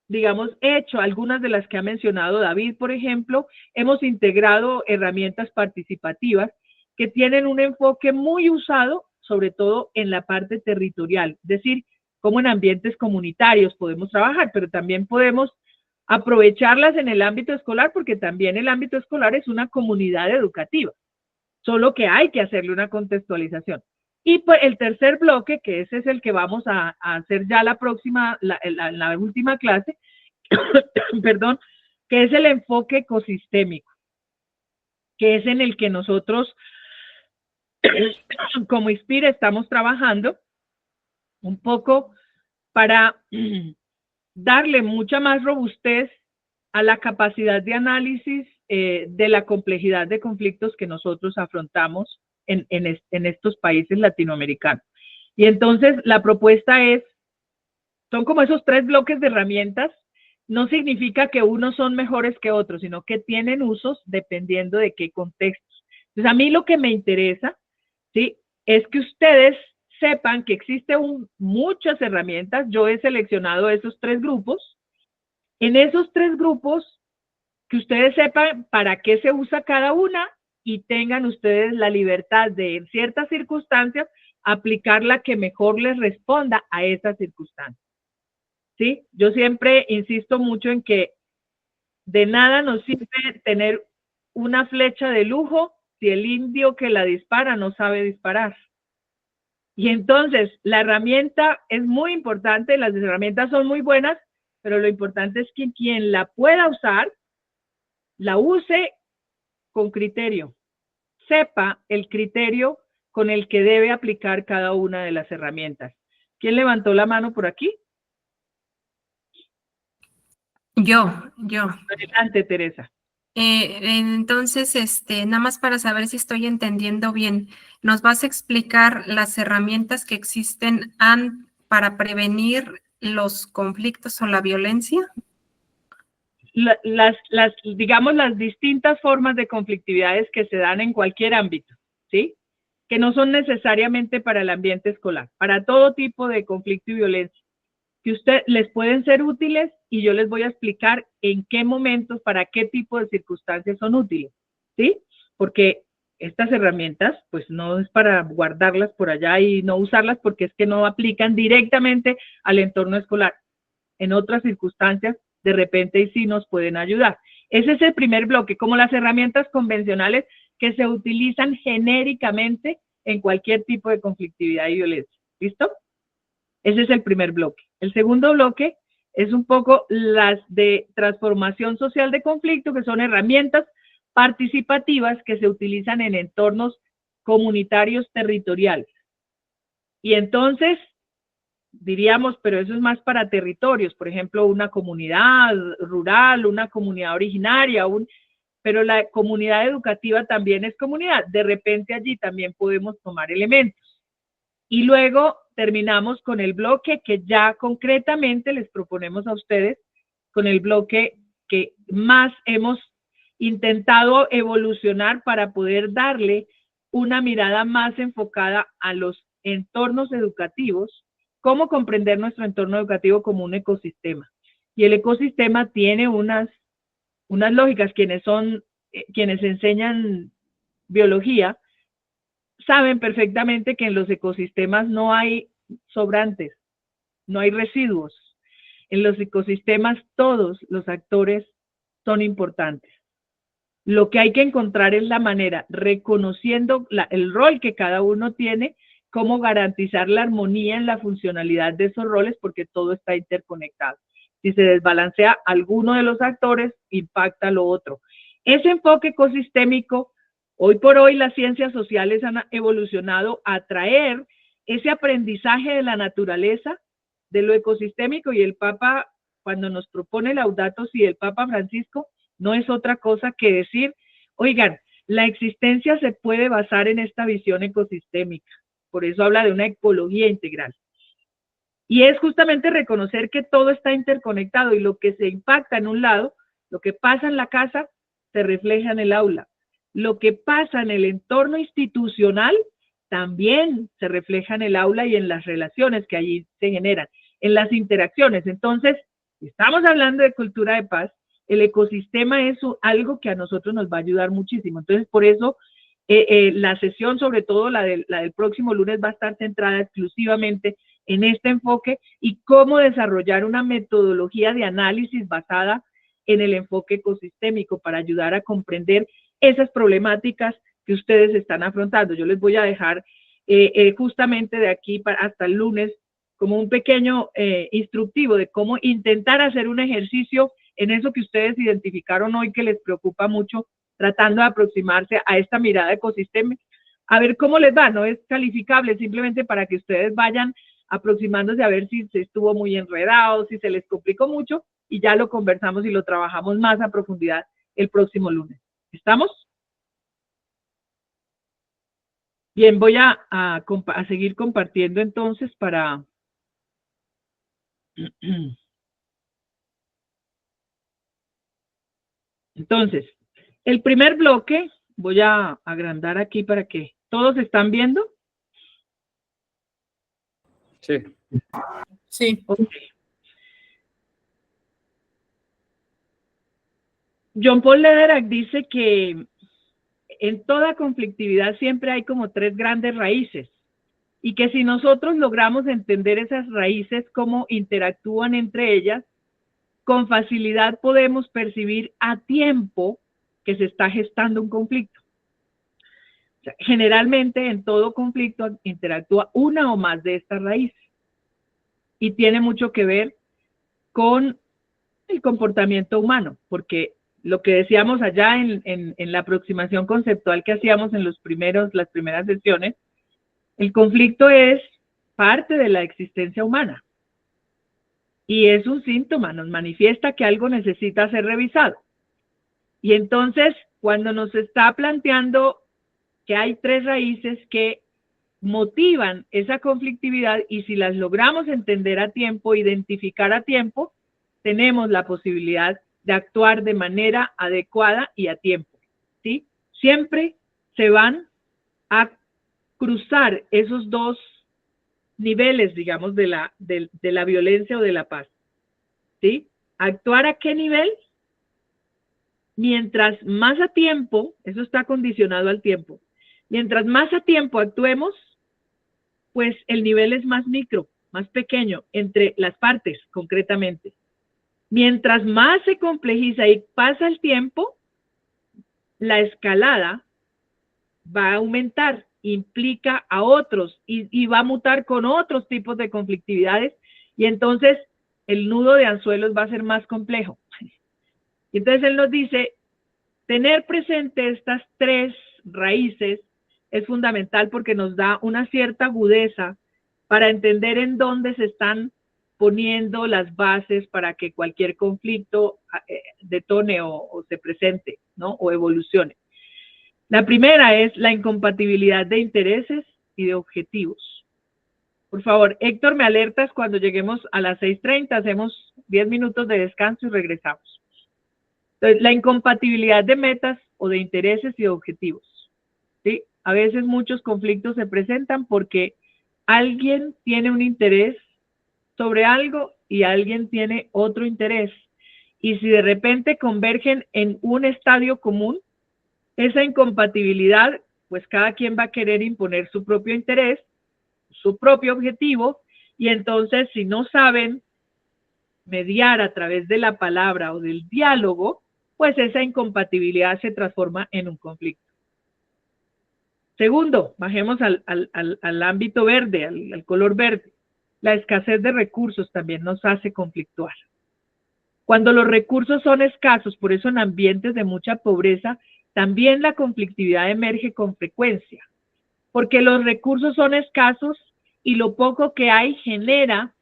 digamos, hecho algunas de las que ha mencionado David, por ejemplo, hemos integrado herramientas participativas que tienen un enfoque muy usado, sobre todo en la parte territorial, es decir, como en ambientes comunitarios podemos trabajar, pero también podemos aprovecharlas en el ámbito escolar, porque también el ámbito escolar es una comunidad educativa, solo que hay que hacerle una contextualización. Y pues el tercer bloque, que ese es el que vamos a hacer ya la última clase, perdón, que es el enfoque ecosistémico, que es en el que nosotros como ISPIR estamos trabajando un poco para darle mucha más robustez a la capacidad de análisis de la complejidad de conflictos que nosotros afrontamos en estos países latinoamericanos. Y entonces la propuesta son como esos 3 bloques de herramientas. No significa que unos son mejores que otros, sino que tienen usos dependiendo de qué contextos. Entonces a mí lo que me interesa, ¿sí?, es que ustedes sepan que existen muchas herramientas. Yo he seleccionado esos 3 grupos. En esos 3 grupos, que ustedes sepan para qué se usa cada una y tengan ustedes la libertad de, en ciertas circunstancias, aplicar la que mejor les responda a esas circunstancias. ¿Sí? Yo siempre insisto mucho en que de nada nos sirve tener una flecha de lujo si el indio que la dispara no sabe disparar. Y entonces, la herramienta es muy importante, las herramientas son muy buenas, pero lo importante es que quien la pueda usar, la use con criterio, sepa el criterio con el que debe aplicar cada una de las herramientas. ¿Quién levantó la mano por aquí? Yo. Adelante, Teresa. Entonces, nada más para saber si estoy entendiendo bien, ¿nos vas a explicar las herramientas que existen para prevenir los conflictos o la violencia? Digamos, las distintas formas de conflictividades que se dan en cualquier ámbito, ¿sí? Que no son necesariamente para el ambiente escolar, para todo tipo de conflicto y violencia, que les pueden ser útiles, y yo les voy a explicar en qué momentos, para qué tipo de circunstancias son útiles, ¿sí? Porque estas herramientas, pues no es para guardarlas por allá y no usarlas, porque es que no aplican directamente al entorno escolar. En otras circunstancias, de repente sí nos pueden ayudar. Ese es el primer bloque, como las herramientas convencionales que se utilizan genéricamente en cualquier tipo de conflictividad y violencia. ¿Listo? Ese es el primer bloque. El segundo bloque es un poco las de transformación social de conflicto, que son herramientas participativas que se utilizan en entornos comunitarios territoriales. Y entonces, diríamos, pero eso es más para territorios, por ejemplo, una comunidad rural, una comunidad originaria, pero la comunidad educativa también es comunidad. De repente allí también podemos tomar elementos. Y luego terminamos con el bloque que ya concretamente les proponemos a ustedes, con el bloque que más hemos intentado evolucionar para poder darle una mirada más enfocada a los entornos educativos, cómo comprender nuestro entorno educativo como un ecosistema. Y el ecosistema tiene unas lógicas. Quienes enseñan biología saben perfectamente que en los ecosistemas no hay sobrantes, no hay residuos. En los ecosistemas todos los actores son importantes. Lo que hay que encontrar es la manera, reconociendo el rol que cada uno tiene, cómo garantizar la armonía en la funcionalidad de esos roles, porque todo está interconectado. Si se desbalancea alguno de los actores, impacta lo otro. Ese enfoque ecosistémico, hoy por hoy las ciencias sociales han evolucionado a traer ese aprendizaje de la naturaleza, de lo ecosistémico, y el Papa, cuando nos propone Laudato Si, el Papa Francisco, no es otra cosa que decir, oigan, la existencia se puede basar en esta visión ecosistémica. Por eso habla de una ecología integral. Y es justamente reconocer que todo está interconectado y lo que se impacta en un lado, lo que pasa en la casa, se refleja en el aula. Lo que pasa en el entorno institucional también se refleja en el aula y en las relaciones que allí se generan, en las interacciones. Entonces, estamos hablando de cultura de paz, el ecosistema es algo que a nosotros nos va a ayudar muchísimo. Entonces, por eso, la sesión, sobre todo la del próximo lunes, va a estar centrada exclusivamente en este enfoque y cómo desarrollar una metodología de análisis basada en el enfoque ecosistémico para ayudar a comprender esas problemáticas que ustedes están afrontando. Yo les voy a dejar justamente de aquí hasta el lunes como un pequeño instructivo de cómo intentar hacer un ejercicio en eso que ustedes identificaron hoy que les preocupa mucho, tratando de aproximarse a esta mirada ecosistémica, a ver cómo les va. No es calificable, simplemente para que ustedes vayan aproximándose a ver si se estuvo muy enredado, si se les complicó mucho, y ya lo conversamos y lo trabajamos más a profundidad el próximo lunes. ¿Estamos? Bien, voy a seguir compartiendo entonces para... Entonces, el primer bloque, voy a agrandar aquí para que todos están viendo. Sí. Sí. Okay. John Paul Lederach dice que en toda conflictividad siempre hay como 3 grandes raíces y que si nosotros logramos entender esas raíces, cómo interactúan entre ellas, con facilidad podemos percibir a tiempo que se está gestando un conflicto. O sea, generalmente en todo conflicto interactúa una o más de estas raíces y tiene mucho que ver con el comportamiento humano, porque lo que decíamos allá en la aproximación conceptual que hacíamos en las primeras sesiones, el conflicto es parte de la existencia humana y es un síntoma, nos manifiesta que algo necesita ser revisado. Y entonces, cuando nos está planteando que hay 3 raíces que motivan esa conflictividad y si las logramos entender a tiempo, identificar a tiempo, tenemos la posibilidad de actuar de manera adecuada y a tiempo, ¿sí? Siempre se van a cruzar esos 2 niveles, digamos, de la violencia o de la paz, ¿sí? ¿Actuar a qué nivel? Mientras más a tiempo, eso está condicionado al tiempo, mientras más a tiempo actuemos, pues el nivel es más micro, más pequeño, entre las partes, concretamente. Mientras más se complejiza y pasa el tiempo, la escalada va a aumentar, implica a otros y va a mutar con otros tipos de conflictividades y entonces el nudo de anzuelos va a ser más complejo. Y entonces él nos dice, tener presente estas 3 raíces es fundamental porque nos da una cierta agudeza para entender en dónde se están poniendo las bases para que cualquier conflicto detone o se presente, ¿no? O evolucione. La primera es la incompatibilidad de intereses y de objetivos. Por favor, Héctor, me alertas cuando lleguemos a las 6:30, hacemos 10 minutos de descanso y regresamos. Entonces, la incompatibilidad de metas o de intereses y de objetivos, ¿sí? A veces muchos conflictos se presentan porque alguien tiene un interés sobre algo y alguien tiene otro interés. Y si de repente convergen en un estadio común, esa incompatibilidad, pues cada quien va a querer imponer su propio interés, su propio objetivo, y entonces si no saben mediar a través de la palabra o del diálogo, pues esa incompatibilidad se transforma en un conflicto. Segundo, bajemos al ámbito verde, al color verde. La escasez de recursos también nos hace conflictuar. Cuando los recursos son escasos, por eso en ambientes de mucha pobreza, también la conflictividad emerge con frecuencia, porque los recursos son escasos y lo poco que hay genera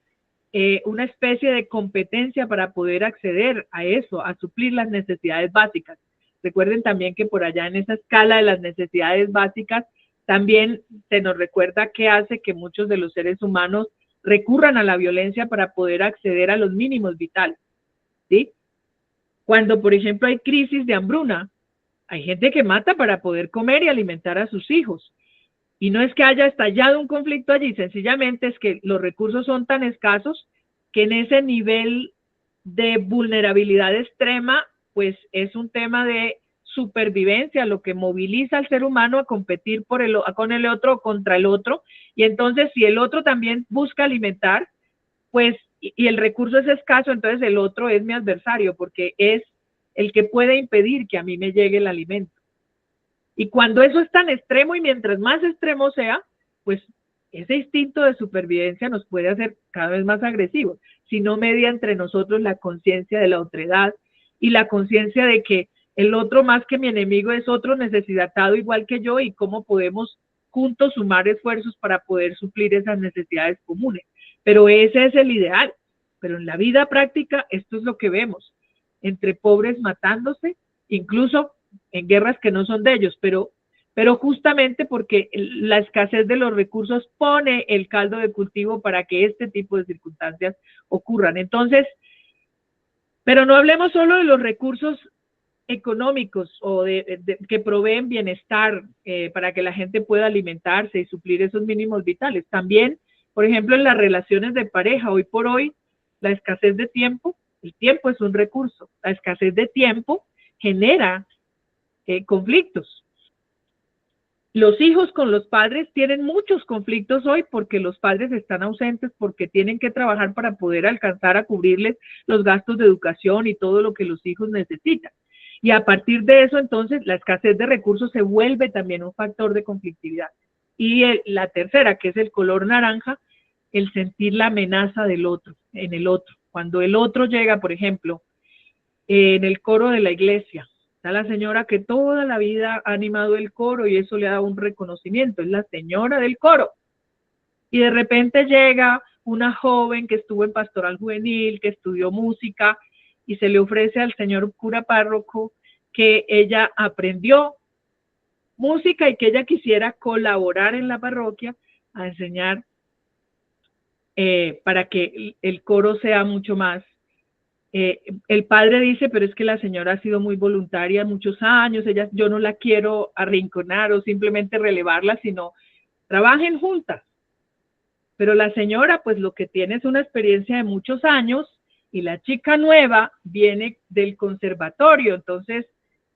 una especie de competencia para poder acceder a eso, a suplir las necesidades básicas. Recuerden también que por allá en esa escala de las necesidades básicas, también se nos recuerda que hace que muchos de los seres humanos recurran a la violencia para poder acceder a los mínimos vitales, ¿sí? Cuando, por ejemplo, hay crisis de hambruna, hay gente que mata para poder comer y alimentar a sus hijos. Y no es que haya estallado un conflicto allí, sencillamente es que los recursos son tan escasos que en ese nivel de vulnerabilidad extrema, pues es un tema de supervivencia, lo que moviliza al ser humano a competir con el otro, contra el otro, y entonces si el otro también busca alimentar, pues, y el recurso es escaso, entonces el otro es mi adversario, porque es el que puede impedir que a mí me llegue el alimento. Y cuando eso es tan extremo, y mientras más extremo sea, pues ese instinto de supervivencia nos puede hacer cada vez más agresivos, si no media entre nosotros la conciencia de la otredad y la conciencia de que el otro más que mi enemigo es otro necesitado igual que yo, y cómo podemos juntos sumar esfuerzos para poder suplir esas necesidades comunes. Pero ese es el ideal. Pero en la vida práctica esto es lo que vemos, entre pobres matándose, incluso en guerras que no son de ellos, pero justamente porque la escasez de los recursos pone el caldo de cultivo para que este tipo de circunstancias ocurran. Entonces, pero no hablemos solo de los recursos económicos o que proveen bienestar para que la gente pueda alimentarse y suplir esos mínimos vitales. También, por ejemplo, en las relaciones de pareja, hoy por hoy, la escasez de tiempo, el tiempo es un recurso, la escasez de tiempo genera conflictos. Los hijos con los padres tienen muchos conflictos hoy porque los padres están ausentes, porque tienen que trabajar para poder alcanzar a cubrirles los gastos de educación y todo lo que los hijos necesitan. Y a partir de eso, entonces, la escasez de recursos se vuelve también un factor de conflictividad. Y la tercera, que es el color naranja, el sentir la amenaza del otro, en el otro. Cuando el otro llega, por ejemplo, en el coro de la iglesia, está la señora que toda la vida ha animado el coro y eso le ha dado un reconocimiento, es la señora del coro. Y de repente llega una joven que estuvo en pastoral juvenil, que estudió música, y se le ofrece al señor cura párroco que ella aprendió música y que ella quisiera colaborar en la parroquia a enseñar para que el coro sea mucho más. El padre dice, pero es que la señora ha sido muy voluntaria muchos años, yo no la quiero arrinconar o simplemente relevarla, sino trabajen juntas. Pero la señora, pues lo que tiene es una experiencia de muchos años, y la chica nueva viene del conservatorio, entonces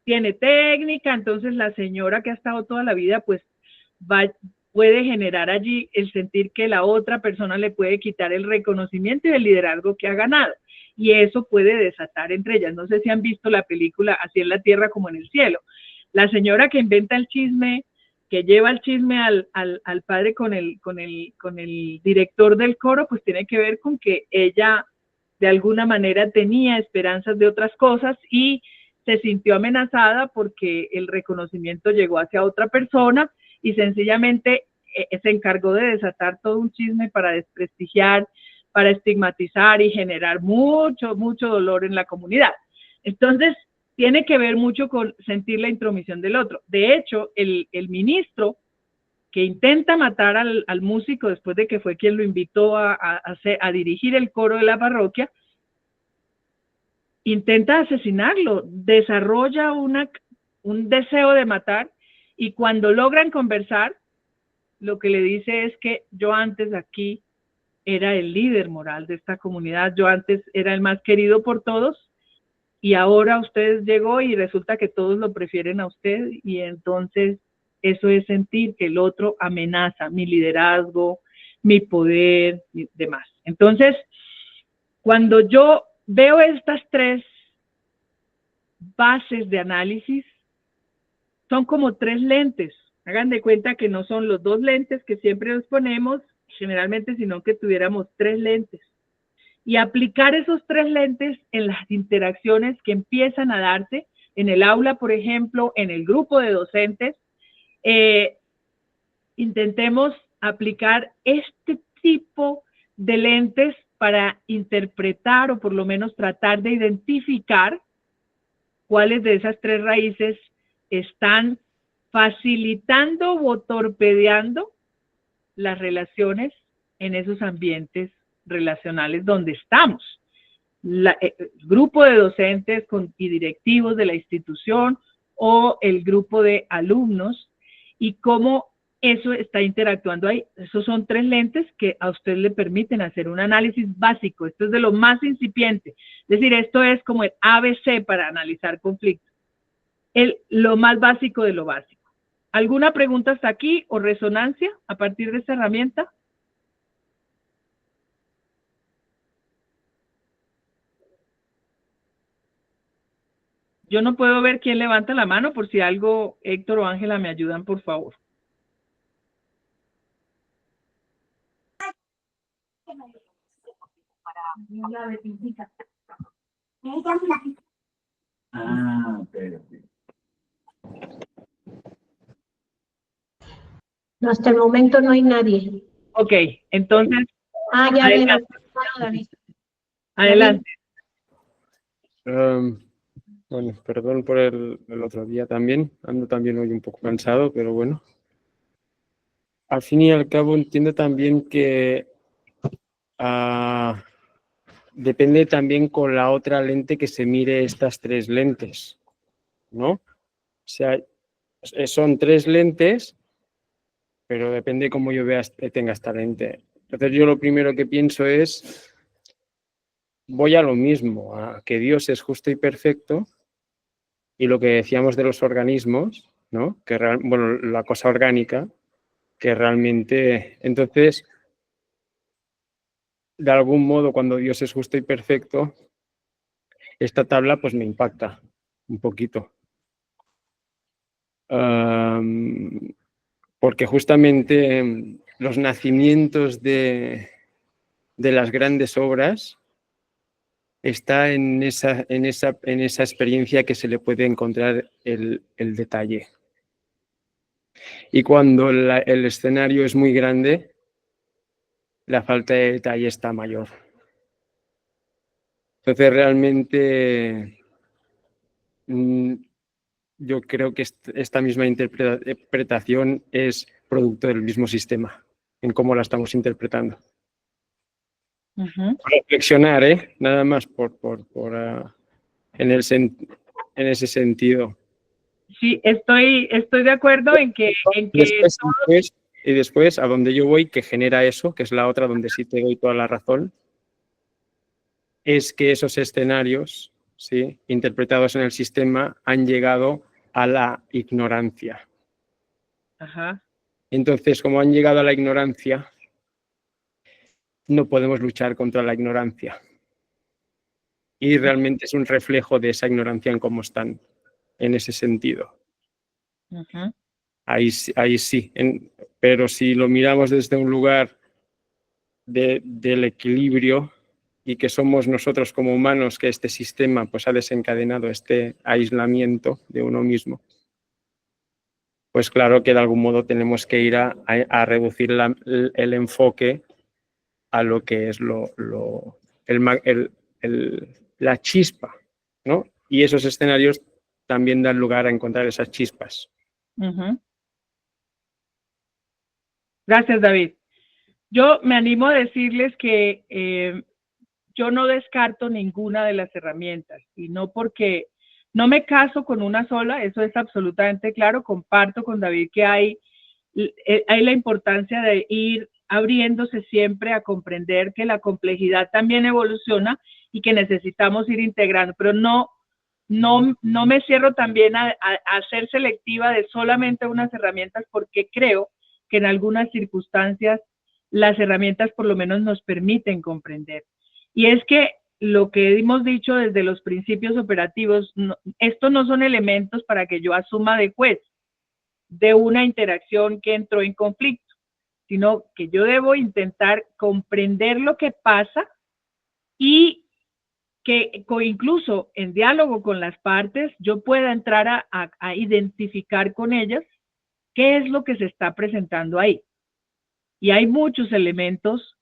tiene técnica, entonces la señora que ha estado toda la vida, pues puede generar allí el sentir que la otra persona le puede quitar el reconocimiento y el liderazgo que ha ganado, y eso puede desatar entre ellas. No sé si han visto la película Así en la tierra como en el cielo. La señora que inventa el chisme, que lleva el chisme al padre con el director del coro, pues tiene que ver con que ella de alguna manera tenía esperanzas de otras cosas y se sintió amenazada porque el reconocimiento llegó hacia otra persona y sencillamente se encargó de desatar todo un chisme para desprestigiar, para estigmatizar y generar mucho dolor en la comunidad. Entonces, tiene que ver mucho con sentir la intromisión del otro. De hecho, el ministro que intenta matar al músico después de que fue quien lo invitó a dirigir el coro de la parroquia, intenta asesinarlo, desarrolla un deseo de matar, y cuando logran conversar, lo que le dice es que yo antes aquí era el líder moral de esta comunidad, yo antes era el más querido por todos, y ahora usted llegó y resulta que todos lo prefieren a usted, y entonces eso es sentir que el otro amenaza mi liderazgo, mi poder y demás. Entonces, cuando yo veo estas tres bases de análisis, son como tres lentes. Hagan de cuenta que no son los dos lentes que siempre nos ponemos generalmente, sino que tuviéramos tres lentes. Y aplicar esos tres lentes en las interacciones que empiezan a darse en el aula, por ejemplo, en el grupo de docentes. Intentemos aplicar este tipo de lentes para interpretar o por lo menos tratar de identificar cuáles de esas tres raíces están facilitando o torpedeando las relaciones en esos ambientes relacionales donde estamos. El grupo de docentes y directivos de la institución o el grupo de alumnos, y cómo eso está interactuando ahí. Esos son tres lentes que a usted le permiten hacer un análisis básico. Esto es de lo más incipiente. Es decir, esto es como el ABC para analizar conflictos. Lo más básico de lo básico. ¿Alguna pregunta hasta aquí o resonancia a partir de esta herramienta? Yo no puedo ver quién levanta la mano, por si algo Héctor o Ángela me ayudan, por favor. No, hasta el momento no hay nadie. Ok, entonces. Ya adelante. David. Adelante. Bueno, perdón por el otro día también. Ando también hoy un poco cansado, pero bueno. Al fin y al cabo entiendo también que depende también con la otra lente que se mire estas tres lentes, ¿no? O sea, son tres lentes, pero depende cómo yo tenga esta lente. Entonces yo lo primero que pienso es, voy a lo mismo, a que Dios es justo y perfecto, y lo que decíamos de los organismos, ¿no? Bueno, la cosa orgánica, que realmente, entonces, de algún modo, cuando Dios es justo y perfecto, esta tabla pues me impacta un poquito. Porque justamente los nacimientos de las grandes obras está en esa experiencia que se le puede encontrar el detalle. Y cuando el escenario es muy grande, la falta de detalle está mayor. Entonces realmente yo creo que esta misma interpretación es producto del mismo sistema, en cómo la estamos interpretando. Reflexionar, nada más en ese sentido. Sí, estoy de acuerdo en que y después, a donde yo voy, que genera eso, que es la otra donde sí te doy toda la razón, es que esos escenarios, ¿sí?, interpretados en el sistema han llegado a la ignorancia. Ajá. Entonces, como han llegado a la ignorancia, no podemos luchar contra la ignorancia. Y realmente es un reflejo de esa ignorancia en cómo están, en ese sentido. Uh-huh. Ahí sí. Pero si lo miramos desde un lugar del equilibrio y que somos nosotros como humanos que este sistema pues ha desencadenado este aislamiento de uno mismo, pues claro que de algún modo tenemos que ir a reducir el enfoque a lo que es la chispa, ¿no? Y esos escenarios también dan lugar a encontrar esas chispas. Gracias, David. Yo me animo a decirles que yo no descarto ninguna de las herramientas, y no porque no me caso con una sola, eso es absolutamente claro. Comparto con David que hay la importancia de ir abriéndose siempre a comprender que la complejidad también evoluciona y que necesitamos ir integrando, pero no me cierro también a ser selectiva de solamente unas herramientas, porque creo que en algunas circunstancias las herramientas por lo menos nos permiten comprender. Y es que lo que hemos dicho desde los principios operativos, estos no son elementos para que yo asuma de juez de una interacción que entró en conflicto, sino que yo debo intentar comprender lo que pasa y que incluso en diálogo con las partes yo pueda entrar a identificar con ellas qué es lo que se está presentando ahí. Y hay muchos elementos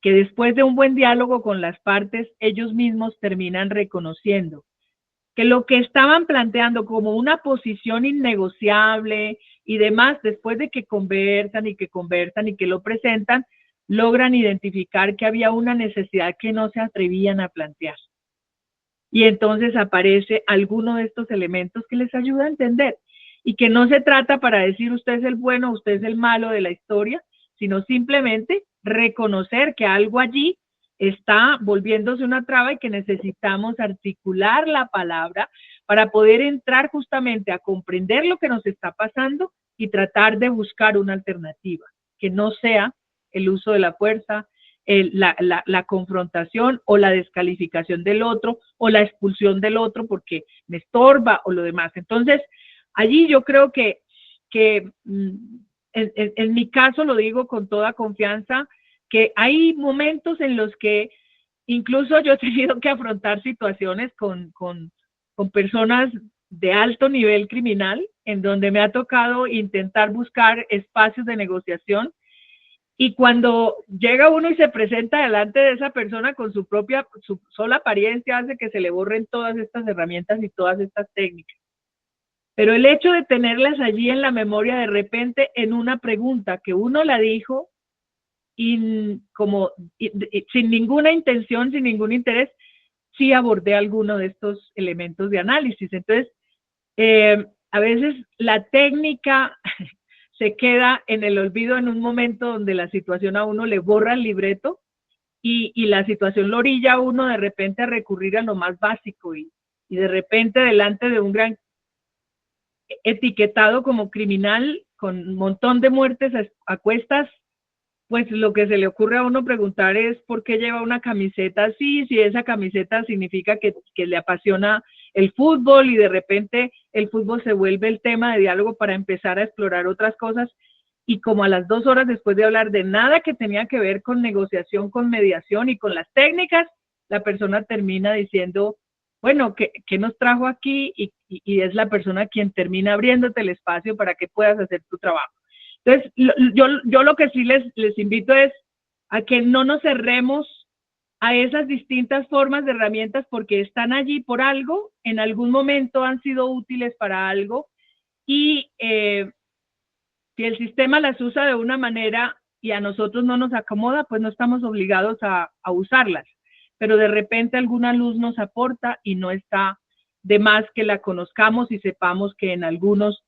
que después de un buen diálogo con las partes, ellos mismos terminan reconociendo que lo que estaban planteando como una posición innegociable y demás, después de que conversan y que lo presentan, logran identificar que había una necesidad que no se atrevían a plantear. Y entonces aparece alguno de estos elementos que les ayuda a entender, y que no se trata para decir usted es el bueno, usted es el malo de la historia, sino simplemente reconocer que algo allí está volviéndose una traba y que necesitamos articular la palabra para poder entrar justamente a comprender lo que nos está pasando y tratar de buscar una alternativa, que no sea el uso de la fuerza, la confrontación o la descalificación del otro o la expulsión del otro porque me estorba o lo demás. Entonces, allí yo creo que en mi caso, lo digo con toda confianza, que hay momentos en los que incluso yo he tenido que afrontar situaciones con personas de alto nivel criminal, en donde me ha tocado intentar buscar espacios de negociación, y cuando llega uno y se presenta delante de esa persona con su sola apariencia, hace que se le borren todas estas herramientas y todas estas técnicas. Pero el hecho de tenerlas allí en la memoria, de repente en una pregunta que uno la dijo sin ninguna intención, sin ningún interés, sí abordé alguno de estos elementos de análisis. Entonces, a veces la técnica se queda en el olvido en un momento donde la situación a uno le borra el libreto y la situación lo orilla a uno de repente a recurrir a lo más básico, y de repente delante de un gran etiquetado como criminal con un montón de muertes a cuestas, pues lo que se le ocurre a uno preguntar es ¿por qué lleva una camiseta así? Si esa camiseta significa que le apasiona el fútbol, y de repente el fútbol se vuelve el tema de diálogo para empezar a explorar otras cosas, y como a las 2 horas después de hablar de nada que tenía que ver con negociación, con mediación y con las técnicas, la persona termina diciendo, bueno, ¿qué nos trajo aquí? Y es la persona quien termina abriéndote el espacio para que puedas hacer tu trabajo. Entonces, yo lo que sí les invito es a que no nos cerremos a esas distintas formas de herramientas, porque están allí por algo, en algún momento han sido útiles para algo, y si el sistema las usa de una manera y a nosotros no nos acomoda, pues no estamos obligados a usarlas, pero de repente alguna luz nos aporta y no está de más que la conozcamos y sepamos que en algunos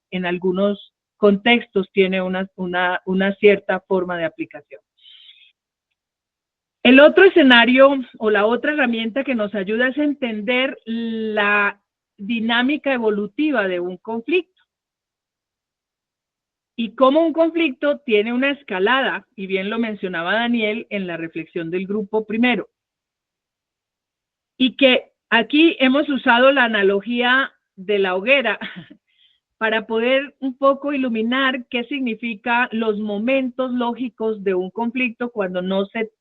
contextos tiene una cierta forma de aplicación. El otro escenario o la otra herramienta que nos ayuda es entender la dinámica evolutiva de un conflicto y cómo un conflicto tiene una escalada, y bien lo mencionaba Daniel en la reflexión del grupo primero, y que aquí hemos usado la analogía de la hoguera para poder un poco iluminar qué significa los momentos lógicos de un conflicto cuando no se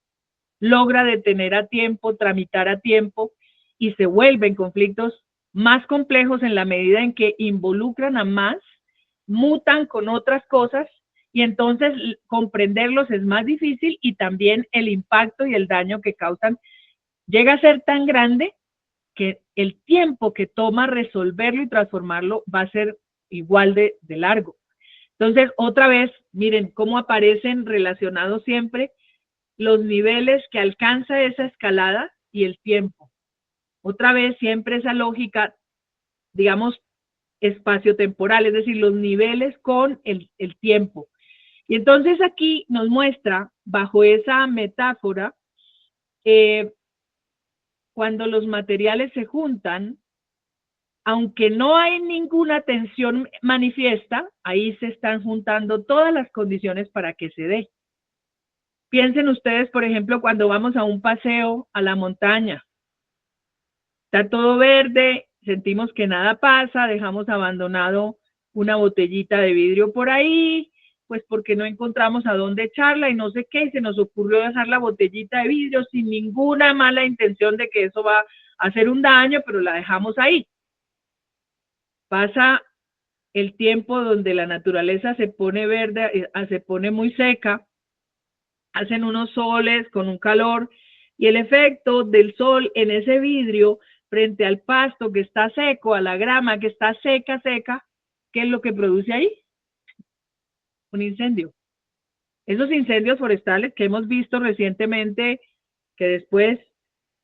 logra detener a tiempo, tramitar a tiempo, y se vuelven conflictos más complejos en la medida en que involucran a más mutan con otras cosas y entonces comprenderlos es más difícil y también el impacto y el daño que causan llega a ser tan grande que el tiempo que toma resolverlo y transformarlo va a ser igual de largo. Entonces, otra vez, miren cómo aparecen relacionados siempre los niveles que alcanza esa escalada y el tiempo. Otra vez, siempre esa lógica, digamos, espacio-temporal, es decir, los niveles con el tiempo. Y entonces aquí nos muestra, bajo esa metáfora, cuando los materiales se juntan, aunque no hay ninguna tensión manifiesta, ahí se están juntando todas las condiciones para que se dé. Piensen ustedes, por ejemplo, cuando vamos a un paseo a la montaña. Está todo verde, sentimos que nada pasa, dejamos abandonado una botellita de vidrio por ahí, pues porque no encontramos a dónde echarla y no sé qué, y se nos ocurrió dejar la botellita de vidrio sin ninguna mala intención de que eso va a hacer un daño, pero la dejamos ahí. Pasa el tiempo donde la naturaleza se pone verde, se pone muy seca, hacen unos soles con un calor, y el efecto del sol en ese vidrio frente al pasto que está seco, a la grama que está seca, ¿qué es lo que produce ahí? Un incendio. Esos incendios forestales que hemos visto recientemente, que después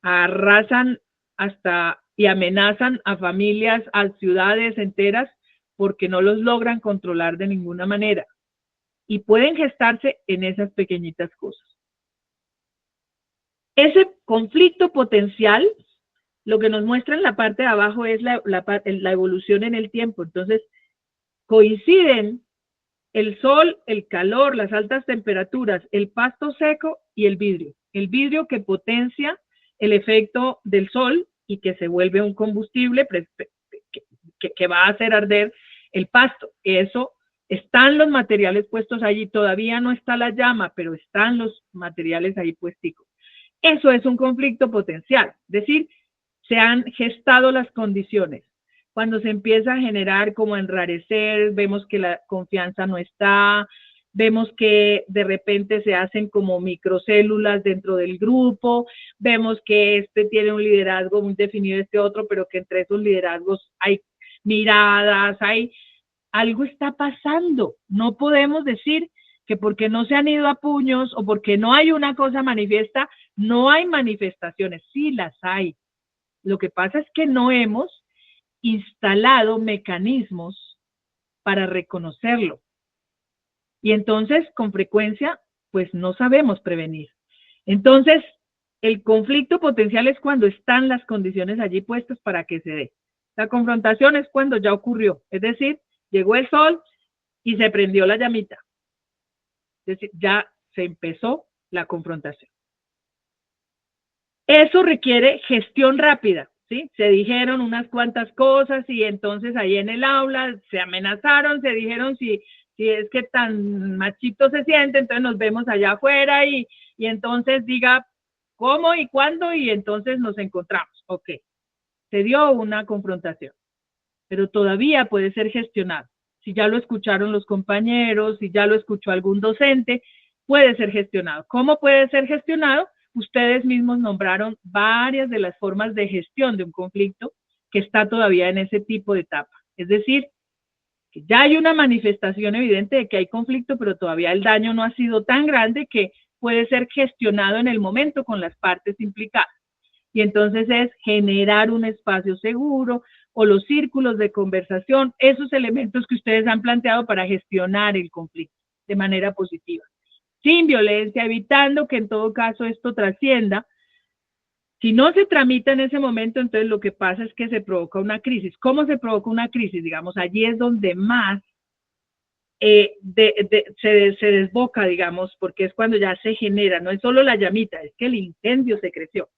arrasan hasta y amenazan a familias, a ciudades enteras, porque no los logran controlar de ninguna manera. Y pueden gestarse en esas pequeñitas cosas. Ese conflicto potencial, lo que nos muestra en la parte de abajo es la evolución en el tiempo. Entonces, coinciden el sol, el calor, las altas temperaturas, el pasto seco y el vidrio. El vidrio que potencia el efecto del sol y que se vuelve un combustible que va a hacer arder el pasto. Eso, están los materiales puestos allí, todavía no está la llama, pero están los materiales ahí puesticos. Eso es un conflicto potencial, es decir, se han gestado las condiciones. Cuando se empieza a generar como enrarecer, vemos que la confianza no está, vemos que de repente se hacen como microcélulas dentro del grupo, vemos que este tiene un liderazgo muy definido, este otro, pero que entre esos liderazgos hay miradas, algo está pasando. No podemos decir que porque no se han ido a puños o porque no hay una cosa manifiesta, no hay manifestaciones, sí las hay. Lo que pasa es que no hemos instalado mecanismos para reconocerlo. Y entonces, con frecuencia, pues no sabemos prevenir. Entonces, el conflicto potencial es cuando están las condiciones allí puestas para que se dé. La confrontación es cuando ya ocurrió, es decir, llegó el sol y se prendió la llamita. Es decir, ya se empezó la confrontación. Eso requiere gestión rápida, ¿sí? Se dijeron unas cuantas cosas y entonces ahí en el aula se amenazaron, se dijeron si es que tan machito se siente, entonces nos vemos allá afuera y entonces diga cómo y cuándo y entonces nos encontramos. Ok, se dio una confrontación, pero todavía puede ser gestionado. Si ya lo escucharon los compañeros, si ya lo escuchó algún docente, puede ser gestionado. ¿Cómo puede ser gestionado? Ustedes mismos nombraron varias de las formas de gestión de un conflicto que está todavía en ese tipo de etapa. Es decir, que ya hay una manifestación evidente de que hay conflicto, pero todavía el daño no ha sido tan grande que puede ser gestionado en el momento con las partes implicadas. Y entonces es generar un espacio seguro o los círculos de conversación, esos elementos que ustedes han planteado para gestionar el conflicto de manera positiva. Sin violencia, evitando que en todo caso esto trascienda. Si no se tramita en ese momento, entonces lo que pasa es que se provoca una crisis. ¿Cómo se provoca una crisis? Digamos, allí es donde más se desboca, digamos, porque es cuando ya se genera, no es solo la llamita, es que el incendio se creció.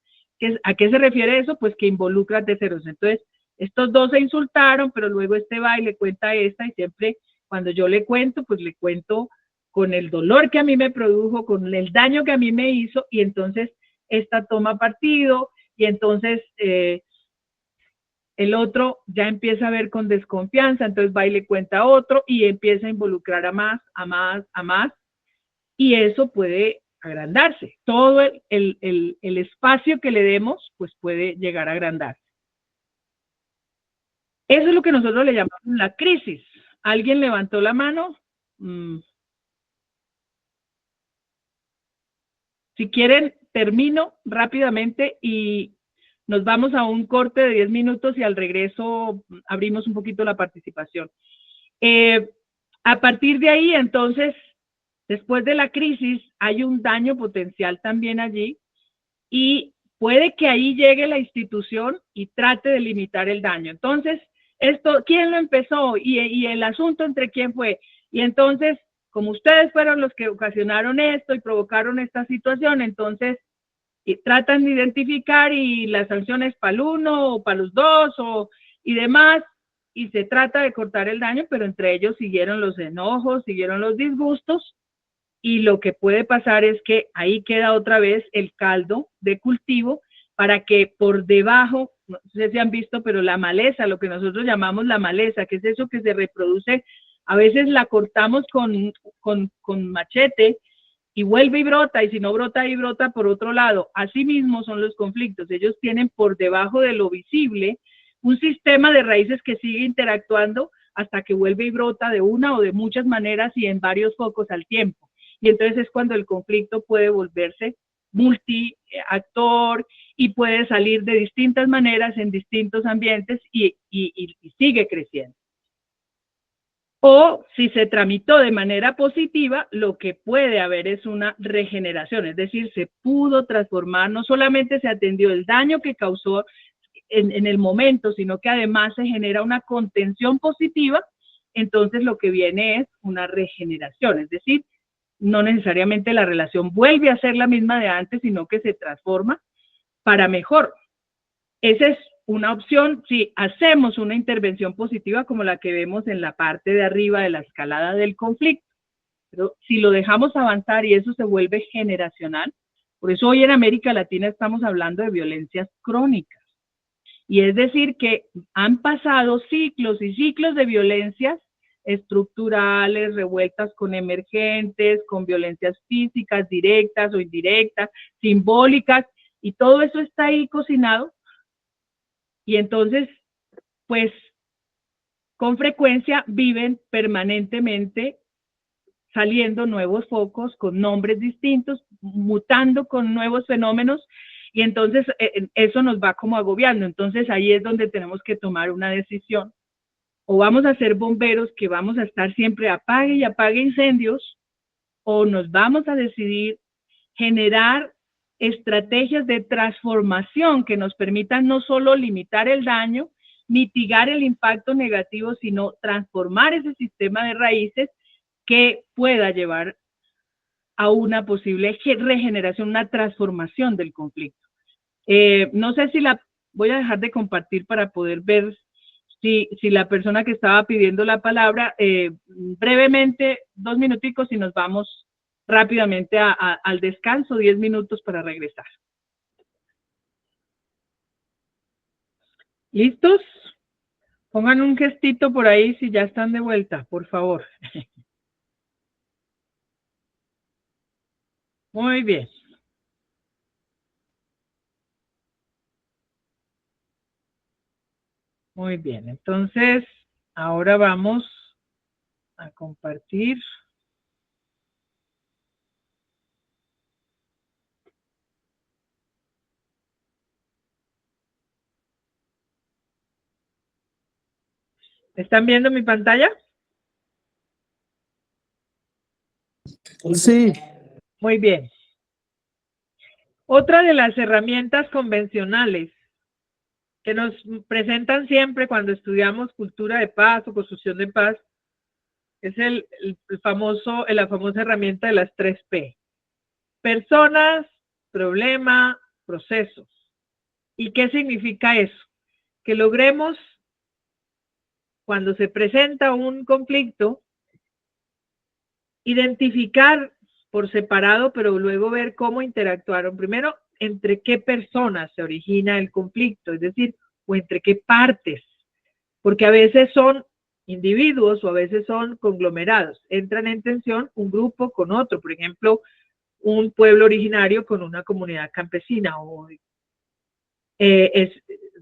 ¿A qué se refiere eso? Pues que involucra a terceros. Entonces, estos dos se insultaron, pero luego este va y le cuenta a esta, y siempre cuando yo le cuento, pues le cuento con el dolor que a mí me produjo, con el daño que a mí me hizo, y entonces esta toma partido, y entonces el otro ya empieza a ver con desconfianza, entonces va y le cuenta a otro y empieza a involucrar a más, a más, a más, y eso puede agrandarse. Todo el espacio que le demos, pues puede llegar a agrandarse. Eso es lo que nosotros le llamamos la crisis. ¿Alguien levantó la mano? Si quieren, termino rápidamente y nos vamos a un corte de 10 minutos y al regreso abrimos un poquito la participación. A partir de ahí, entonces, después de la crisis, hay un daño potencial también allí y puede que ahí llegue la institución y trate de limitar el daño. Entonces, esto, ¿quién lo empezó? Y el asunto entre quién fue. Y entonces, como ustedes fueron los que ocasionaron esto y provocaron esta situación, entonces tratan de identificar y la sanción es para el uno o para los dos y demás, y se trata de cortar el daño, pero entre ellos siguieron los enojos, siguieron los disgustos, y lo que puede pasar es que ahí queda otra vez el caldo de cultivo para que por debajo, no sé si han visto, pero la maleza, lo que nosotros llamamos la maleza, que es eso que se reproduce, a veces la cortamos con machete y vuelve y brota, y si no brota ahí, brota por otro lado. Así mismo son los conflictos, ellos tienen por debajo de lo visible un sistema de raíces que sigue interactuando hasta que vuelve y brota de una o de muchas maneras y en varios focos al tiempo. Y entonces es cuando el conflicto puede volverse multiactor y puede salir de distintas maneras en distintos ambientes y sigue creciendo. O si se tramitó de manera positiva, lo que puede haber es una regeneración, es decir, se pudo transformar, no solamente se atendió el daño que causó en el momento, sino que además se genera una contención positiva, entonces lo que viene es una regeneración, es decir, no necesariamente la relación vuelve a ser la misma de antes, sino que se transforma para mejor. Esa es una opción si hacemos una intervención positiva como la que vemos en la parte de arriba de la escalada del conflicto. Pero si lo dejamos avanzar y eso se vuelve generacional, por eso hoy en América Latina estamos hablando de violencias crónicas. Y es decir que han pasado ciclos y ciclos de violencias estructurales, revueltas con emergentes, con violencias físicas, directas o indirectas, simbólicas, y todo eso está ahí cocinado. Y entonces, pues, con frecuencia viven permanentemente saliendo nuevos focos con nombres distintos, mutando con nuevos fenómenos, y entonces eso nos va como agobiando. Entonces ahí es donde tenemos que tomar una decisión. O vamos a ser bomberos que vamos a estar siempre apague y apague incendios, o nos vamos a decidir generar estrategias de transformación que nos permitan no solo limitar el daño, mitigar el impacto negativo, sino transformar ese sistema de raíces que pueda llevar a una posible regeneración, una transformación del conflicto. No sé si voy a dejar de compartir para poder ver si la persona que estaba pidiendo la palabra, brevemente, 2 minuticos y nos vamos rápidamente al descanso, 10 minutos para regresar. ¿Listos? Pongan un gestito por ahí si ya están de vuelta, por favor. Muy bien. Muy bien, entonces ahora vamos a compartir. ¿Están viendo mi pantalla? Sí. Muy bien. Otra de las herramientas convencionales que nos presentan siempre cuando estudiamos cultura de paz o construcción de paz es la famosa herramienta de las 3P. Personas, problema, procesos. ¿Y qué significa eso? Que logremos, cuando se presenta un conflicto, identificar por separado, pero luego ver cómo interactuaron. Primero, entre qué personas se origina el conflicto, es decir, o entre qué partes, porque a veces son individuos o a veces son conglomerados, entran en tensión un grupo con otro, por ejemplo, un pueblo originario con una comunidad campesina, o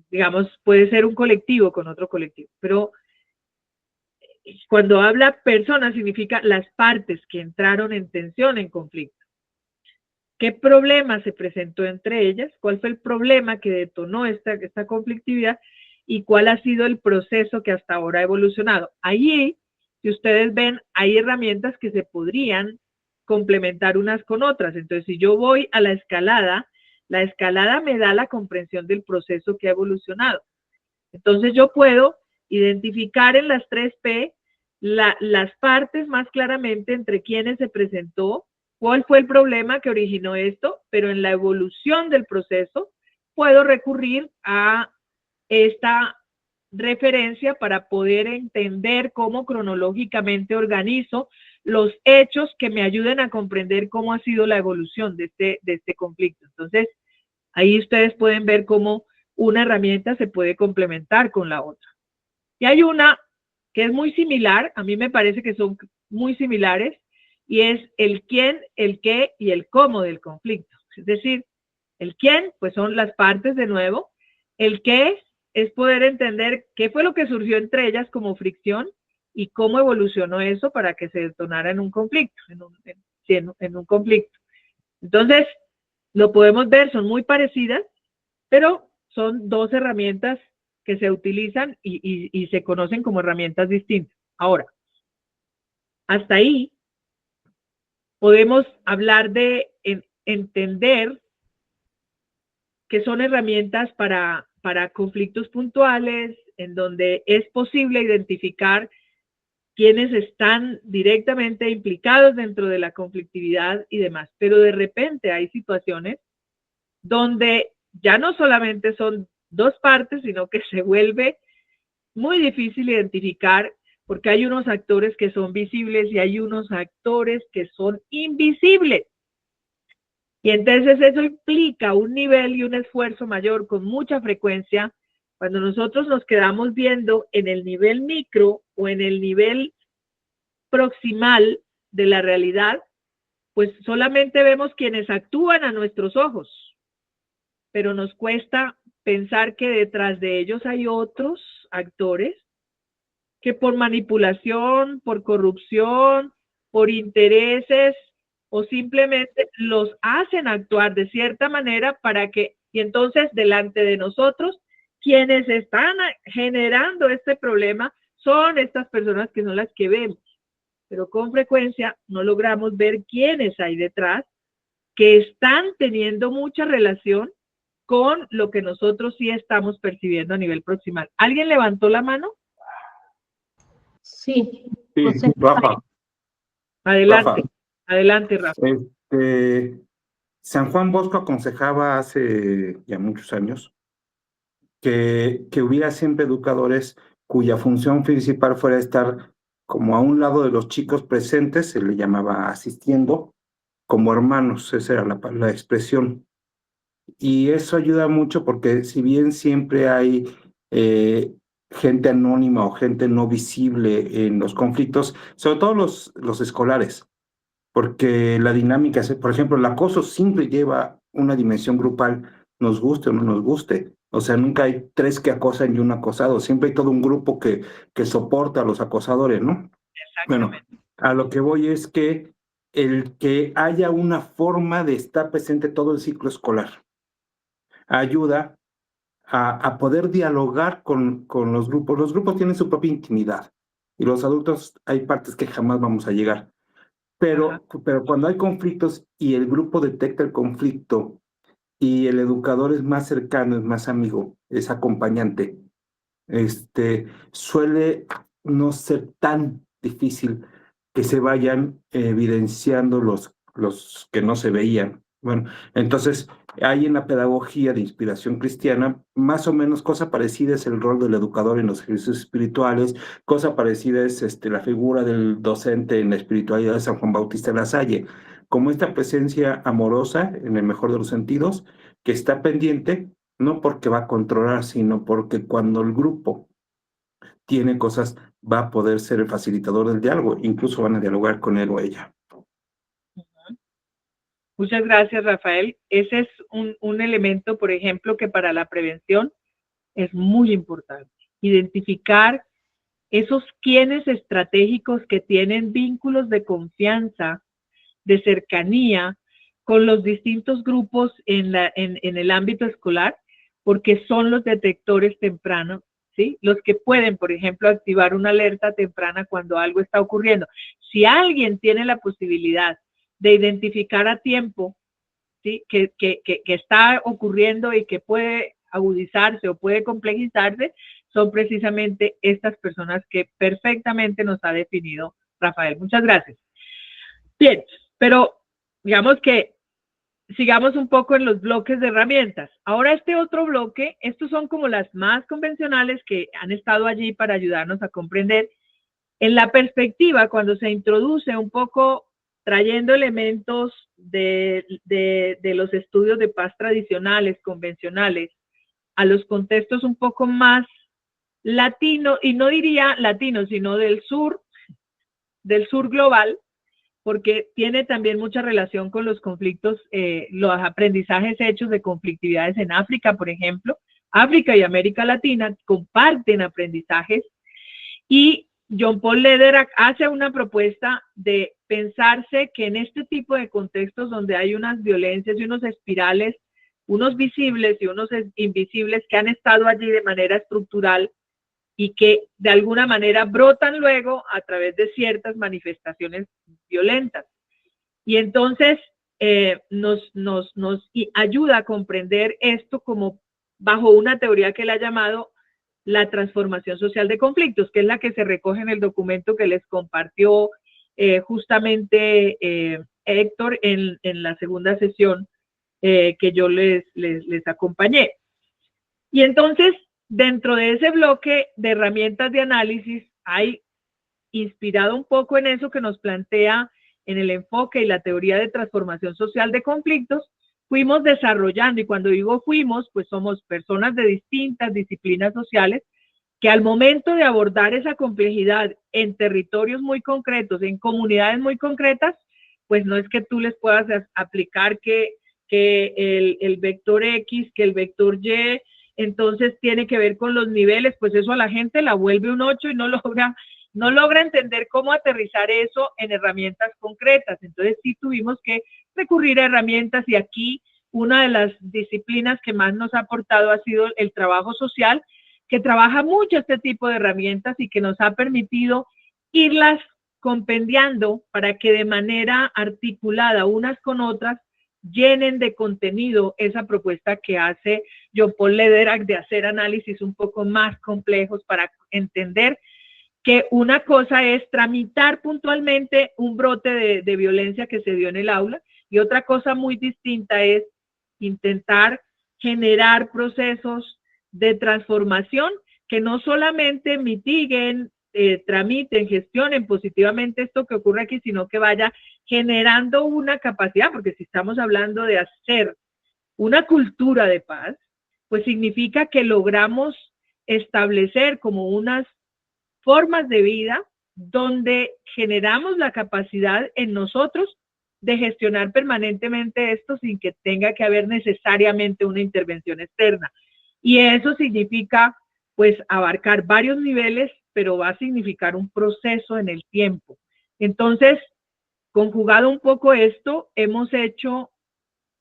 digamos, puede ser un colectivo con otro colectivo, pero cuando habla persona significa las partes que entraron en tensión, en conflicto. ¿Qué problema se presentó entre ellas? ¿Cuál fue el problema que detonó esta conflictividad? ¿Y cuál ha sido el proceso que hasta ahora ha evolucionado? Allí, si ustedes ven, hay herramientas que se podrían complementar unas con otras. Entonces, si yo voy a la escalada me da la comprensión del proceso que ha evolucionado. Entonces, yo puedo identificar en las 3P las partes más claramente entre quienes se presentó, cuál fue el problema que originó esto, pero en la evolución del proceso puedo recurrir a esta referencia para poder entender cómo cronológicamente organizo los hechos que me ayuden a comprender cómo ha sido la evolución de este conflicto. Entonces, ahí ustedes pueden ver cómo una herramienta se puede complementar con la otra. Y hay una que es muy similar, a mí me parece que son muy similares, y es el quién, el qué y el cómo del conflicto. Es decir, el quién, pues son las partes de nuevo, el qué es poder entender qué fue lo que surgió entre ellas como fricción y cómo evolucionó eso para que se detonara en un conflicto, en un conflicto. Entonces, lo podemos ver, son muy parecidas, pero son dos herramientas que se utilizan y se conocen como herramientas distintas. Ahora, hasta ahí podemos hablar de entender que son herramientas para conflictos puntuales, en donde es posible identificar quienes están directamente implicados dentro de la conflictividad y demás. Pero de repente hay situaciones donde ya no solamente son dos partes, sino que se vuelve muy difícil identificar, porque hay unos actores que son visibles y hay unos actores que son invisibles. Y entonces eso implica un nivel y un esfuerzo mayor con mucha frecuencia. Cuando nosotros nos quedamos viendo en el nivel micro o en el nivel proximal de la realidad, pues solamente vemos quienes actúan a nuestros ojos, pero nos cuesta pensar que detrás de ellos hay otros actores que por manipulación, por corrupción, por intereses o simplemente los hacen actuar de cierta manera para que, y entonces delante de nosotros, quienes están generando este problema son estas personas que son las que vemos, pero con frecuencia no logramos ver quiénes hay detrás que están teniendo mucha relación con lo que nosotros sí estamos percibiendo a nivel proximal. ¿Alguien levantó la mano? Sí. Sí, José. Rafa. Adelante, Rafa. adelante, Rafa. San Juan Bosco aconsejaba hace ya muchos años que hubiera siempre educadores cuya función principal fuera estar como a un lado de los chicos presentes, se le llamaba asistiendo, como hermanos, esa era la expresión. Y eso ayuda mucho porque si bien siempre hay gente anónima o gente no visible en los conflictos, sobre todo los escolares, porque la dinámica, por ejemplo, el acoso siempre lleva una dimensión grupal, nos guste o no nos guste. O sea, nunca hay tres que acosan y un acosado, siempre hay todo un grupo que soporta a los acosadores, ¿no? Bueno, a lo que voy es que el que haya una forma de estar presente todo el ciclo escolar ayuda a poder dialogar con los grupos. Los grupos tienen su propia intimidad y los adultos hay partes que jamás vamos a llegar. Pero cuando hay conflictos y el grupo detecta el conflicto y el educador es más cercano, es más amigo, es acompañante, suele no ser tan difícil que se vayan evidenciando los que no se veían. Bueno, entonces hay en la pedagogía de inspiración cristiana, más o menos cosa parecida es el rol del educador en los ejercicios espirituales, cosa parecida es la figura del docente en la espiritualidad de San Juan Bautista de la Salle, como esta presencia amorosa, en el mejor de los sentidos, que está pendiente no porque va a controlar, sino porque cuando el grupo tiene cosas, va a poder ser el facilitador del diálogo, incluso van a dialogar con él o ella. Muchas gracias, Rafael. Ese es un elemento, por ejemplo, que para la prevención es muy importante. Identificar esos quiénes estratégicos que tienen vínculos de confianza, de cercanía con los distintos grupos en el ámbito escolar, porque son los detectores tempranos, ¿sí? Los que pueden, por ejemplo, activar una alerta temprana cuando algo está ocurriendo. Si alguien tiene la posibilidad de identificar a tiempo, ¿sí? que está ocurriendo y que puede agudizarse o puede complejizarse, son precisamente estas personas que perfectamente nos ha definido Rafael. Muchas gracias. Bien, pero digamos que sigamos un poco en los bloques de herramientas. Ahora este otro bloque, estos son como las más convencionales que han estado allí para ayudarnos a comprender. En la perspectiva, cuando se introduce un poco trayendo elementos de los estudios de paz tradicionales, convencionales, a los contextos un poco más latino, y no diría latino, sino del sur global, porque tiene también mucha relación con los conflictos, los aprendizajes hechos de conflictividades en África, por ejemplo. África y América Latina comparten aprendizajes y John Paul Lederach hace una propuesta de pensarse que en este tipo de contextos donde hay unas violencias y unos espirales, unos visibles y unos invisibles que han estado allí de manera estructural y que de alguna manera brotan luego a través de ciertas manifestaciones violentas. Y entonces nos ayuda a comprender esto como bajo una teoría que él ha llamado la transformación social de conflictos, que es la que se recoge en el documento que les compartió justamente Héctor en la segunda sesión que yo les acompañé. Y entonces, dentro de ese bloque de herramientas de análisis, hay inspirado un poco en eso que nos plantea en el enfoque y la teoría de transformación social de conflictos, fuimos desarrollando, y cuando digo fuimos, pues somos personas de distintas disciplinas sociales que al momento de abordar esa complejidad en territorios muy concretos, en comunidades muy concretas, pues no es que tú les puedas aplicar que el vector X, que el vector Y, entonces tiene que ver con los niveles, pues eso a la gente la vuelve un 8 y no logra entender cómo aterrizar eso en herramientas concretas. Entonces sí tuvimos que recurrir a herramientas, y aquí una de las disciplinas que más nos ha aportado ha sido el trabajo social, que trabaja mucho este tipo de herramientas y que nos ha permitido irlas compendiando para que de manera articulada unas con otras llenen de contenido esa propuesta que hace John Paul Lederach de hacer análisis un poco más complejos para entender que una cosa es tramitar puntualmente un brote de violencia que se dio en el aula, y otra cosa muy distinta es intentar generar procesos de transformación que no solamente mitiguen, tramiten, gestionen positivamente esto que ocurre aquí, sino que vaya generando una capacidad, porque si estamos hablando de hacer una cultura de paz, pues significa que logramos establecer como unas formas de vida donde generamos la capacidad en nosotros de gestionar permanentemente esto sin que tenga que haber necesariamente una intervención externa. Y eso significa, pues, abarcar varios niveles, pero va a significar un proceso en el tiempo. Entonces, conjugado un poco esto, hemos hecho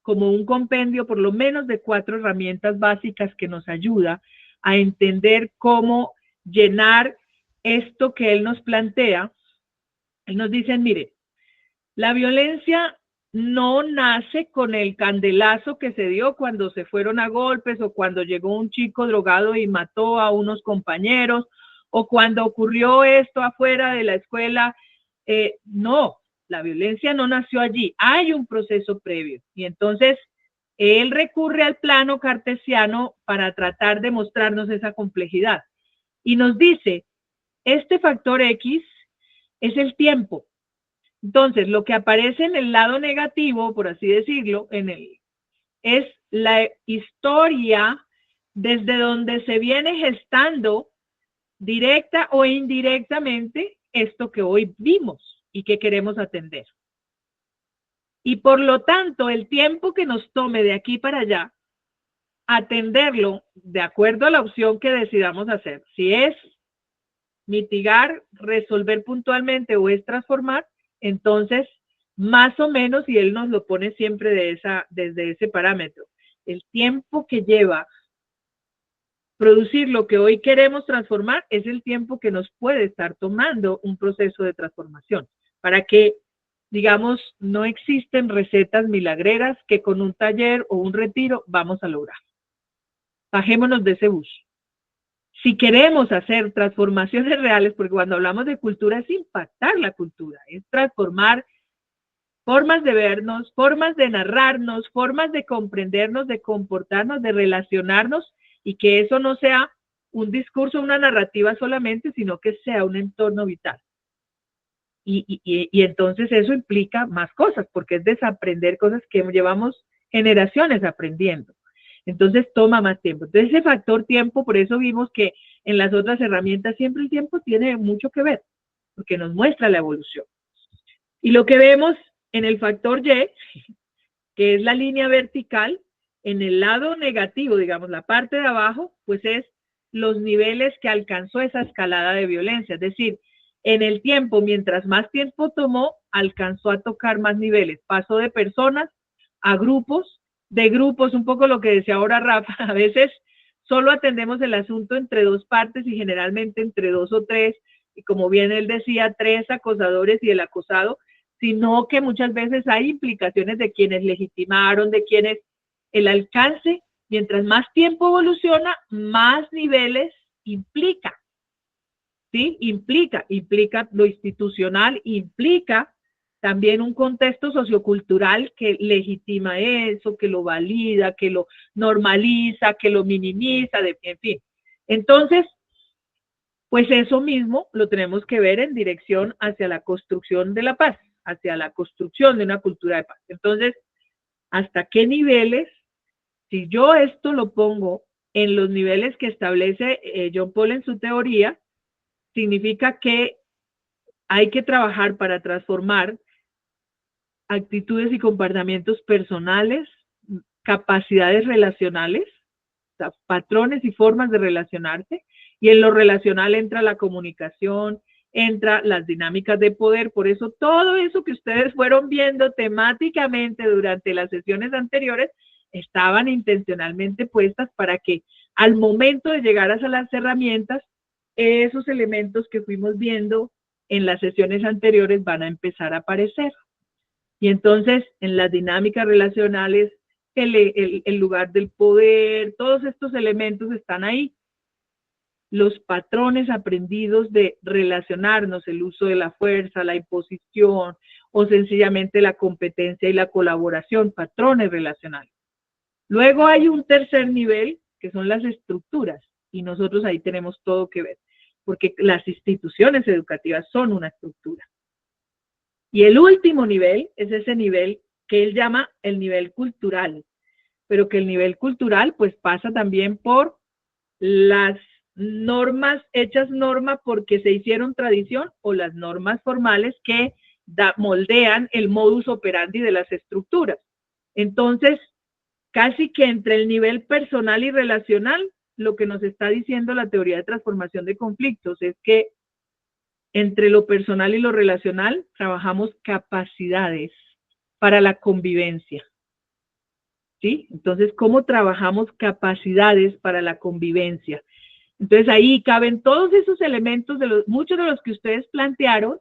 como un compendio por lo menos de 4 herramientas básicas que nos ayuda a entender cómo llenar esto que él nos plantea. Él nos dice, mire, la violencia no nace con el candelazo que se dio cuando se fueron a golpes, o cuando llegó un chico drogado y mató a unos compañeros, o cuando ocurrió esto afuera de la escuela. No, la violencia no nació allí, hay un proceso previo. Y entonces él recurre al plano cartesiano para tratar de mostrarnos esa complejidad. Y nos dice, este factor X es el tiempo. Entonces, lo que aparece en el lado negativo, por así decirlo, es la historia desde donde se viene gestando directa o indirectamente esto que hoy vimos y que queremos atender. Y por lo tanto, el tiempo que nos tome de aquí para allá, atenderlo de acuerdo a la opción que decidamos hacer. Si es mitigar, resolver puntualmente o es transformar, entonces más o menos, y él nos lo pone siempre desde ese parámetro, el tiempo que lleva producir lo que hoy queremos transformar es el tiempo que nos puede estar tomando un proceso de transformación, para que, digamos, no existen recetas milagreras que con un taller o un retiro vamos a lograr. Bajémonos de ese bus. Si queremos hacer transformaciones reales, porque cuando hablamos de cultura es impactar la cultura, es transformar formas de vernos, formas de narrarnos, formas de comprendernos, de comportarnos, de relacionarnos, y que eso no sea un discurso, una narrativa solamente, sino que sea un entorno vital. Y entonces eso implica más cosas, porque es desaprender cosas que llevamos generaciones aprendiendo. Entonces toma más tiempo. Entonces ese factor tiempo, por eso vimos que en las otras herramientas siempre el tiempo tiene mucho que ver, porque nos muestra la evolución. Y lo que vemos en el factor Y, que es la línea vertical, en el lado negativo, digamos, la parte de abajo, pues es los niveles que alcanzó esa escalada de violencia. Es decir, en el tiempo, mientras más tiempo tomó, alcanzó a tocar más niveles. Pasó de personas a grupos, de grupos, un poco lo que decía ahora Rafa, a veces solo atendemos el asunto entre dos partes y generalmente entre dos o tres, y como bien él decía, tres acosadores y el acosado, sino que muchas veces hay implicaciones de quienes legitimaron, de quienes el alcance, mientras más tiempo evoluciona, más niveles implica, ¿sí? Implica lo institucional, implica también un contexto sociocultural que legitima eso, que lo valida, que lo normaliza, que lo minimiza, en fin. Entonces, pues eso mismo lo tenemos que ver en dirección hacia la construcción de la paz, hacia la construcción de una cultura de paz. Entonces, ¿hasta qué niveles? Si yo esto lo pongo en los niveles que establece John Paul en su teoría, significa que hay que trabajar para transformar actitudes y comportamientos personales, capacidades relacionales, o sea, patrones y formas de relacionarse, y en lo relacional entra la comunicación, entra las dinámicas de poder. Por eso todo eso que ustedes fueron viendo temáticamente durante las sesiones anteriores estaban intencionalmente puestas para que al momento de llegar a las herramientas, esos elementos que fuimos viendo en las sesiones anteriores van a empezar a aparecer. Y entonces en las dinámicas relacionales, el lugar del poder, todos estos elementos están ahí. Los patrones aprendidos de relacionarnos, el uso de la fuerza, la imposición o sencillamente la competencia y la colaboración, patrones relacionales. Luego hay un tercer nivel, que son las estructuras, y nosotros ahí tenemos todo que ver, porque las instituciones educativas son una estructura. Y el último nivel es ese nivel que él llama el nivel cultural, pero que el nivel cultural pues pasa también por las normas hechas norma porque se hicieron tradición o las normas formales que moldean el modus operandi de las estructuras. Entonces, casi que entre el nivel personal y relacional, lo que nos está diciendo la teoría de transformación de conflictos es que entre lo personal y lo relacional trabajamos capacidades para la convivencia. ¿Sí? Entonces, ¿cómo trabajamos capacidades para la convivencia? Entonces, ahí caben todos esos elementos, muchos de los que ustedes plantearon,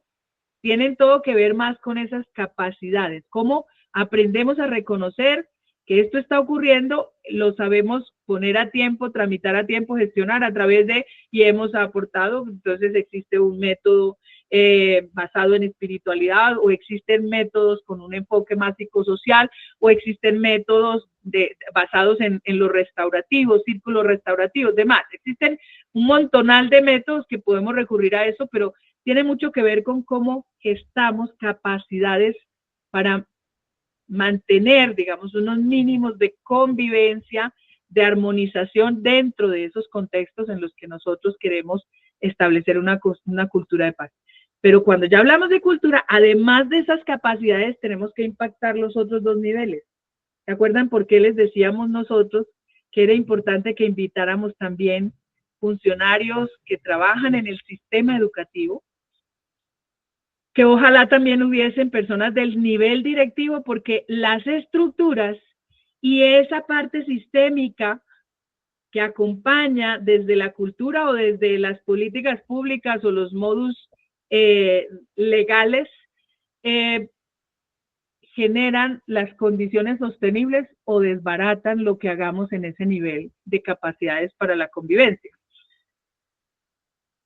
tienen todo que ver más con esas capacidades. ¿Cómo aprendemos a reconocer que esto está ocurriendo? Lo sabemos poner a tiempo, tramitar a tiempo, gestionar a través de, y hemos aportado, entonces existe un método basado en espiritualidad, o existen métodos con un enfoque más psicosocial, o existen métodos basados en lo restaurativo, círculos restaurativos, demás. Existen un montonal de métodos que podemos recurrir a eso, pero tiene mucho que ver con cómo gestamos capacidades para mantener, digamos, unos mínimos de convivencia, de armonización dentro de esos contextos en los que nosotros queremos establecer una cultura de paz. Pero cuando ya hablamos de cultura, además de esas capacidades, tenemos que impactar los otros dos niveles. ¿Se acuerdan por qué les decíamos nosotros que era importante que invitáramos también funcionarios que trabajan en el sistema educativo? Que ojalá también hubiesen personas del nivel directivo, porque las estructuras y esa parte sistémica que acompaña desde la cultura o desde las políticas públicas o los modus legales, generan las condiciones sostenibles o desbaratan lo que hagamos en ese nivel de capacidades para la convivencia.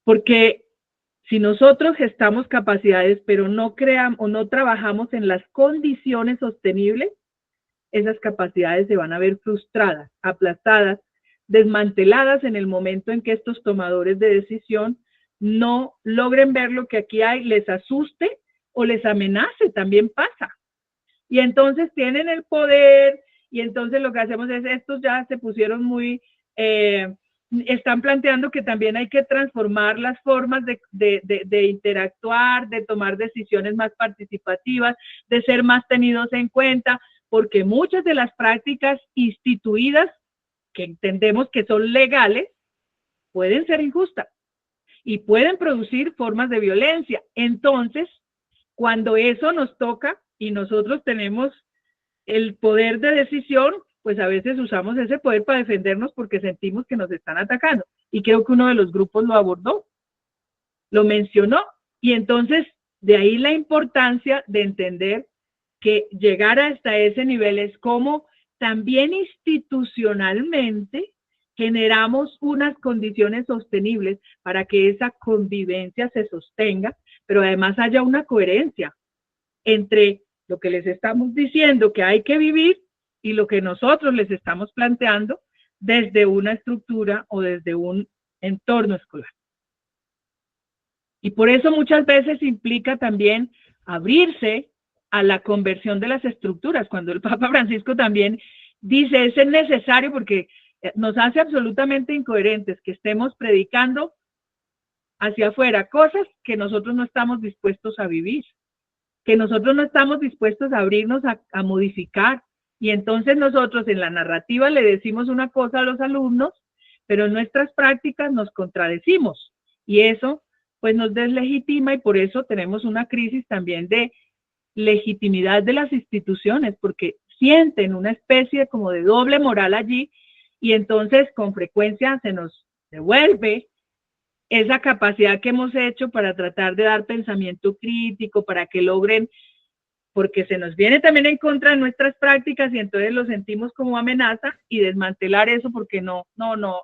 Porque si nosotros gestamos capacidades, pero no creamos o no trabajamos en las condiciones sostenibles, esas capacidades se van a ver frustradas, aplastadas, desmanteladas en el momento en que estos tomadores de decisión no logren ver lo que aquí hay, les asuste o les amenace, también pasa. Y entonces tienen el poder, y entonces lo que hacemos es, estos ya se pusieron muy, están planteando que también hay que transformar las formas de interactuar, de tomar decisiones más participativas, de ser más tenidos en cuenta, porque muchas de las prácticas instituidas, que entendemos que son legales, pueden ser injustas y pueden producir formas de violencia. Entonces, cuando eso nos toca y nosotros tenemos el poder de decisión, pues a veces usamos ese poder para defendernos porque sentimos que nos están atacando. Y creo que uno de los grupos lo abordó, lo mencionó, y entonces de ahí la importancia de entender que llegar hasta ese nivel es como también institucionalmente generamos unas condiciones sostenibles para que esa convivencia se sostenga, pero además haya una coherencia entre lo que les estamos diciendo que hay que vivir y lo que nosotros les estamos planteando desde una estructura o desde un entorno escolar. Y por eso muchas veces implica también abrirse a la conversión de las estructuras, cuando el Papa Francisco también dice, es necesario porque nos hace absolutamente incoherentes que estemos predicando hacia afuera cosas que nosotros no estamos dispuestos a vivir, que nosotros no estamos dispuestos a abrirnos a modificar. Y entonces nosotros en la narrativa le decimos una cosa a los alumnos, pero en nuestras prácticas nos contradecimos. Y eso pues nos deslegitima, y por eso tenemos una crisis también de legitimidad de las instituciones, porque sienten una especie como de doble moral allí, y entonces con frecuencia se nos devuelve esa capacidad que hemos hecho para tratar de dar pensamiento crítico, para que logren, porque se nos viene también en contra de nuestras prácticas y entonces lo sentimos como amenaza, y desmantelar eso porque no,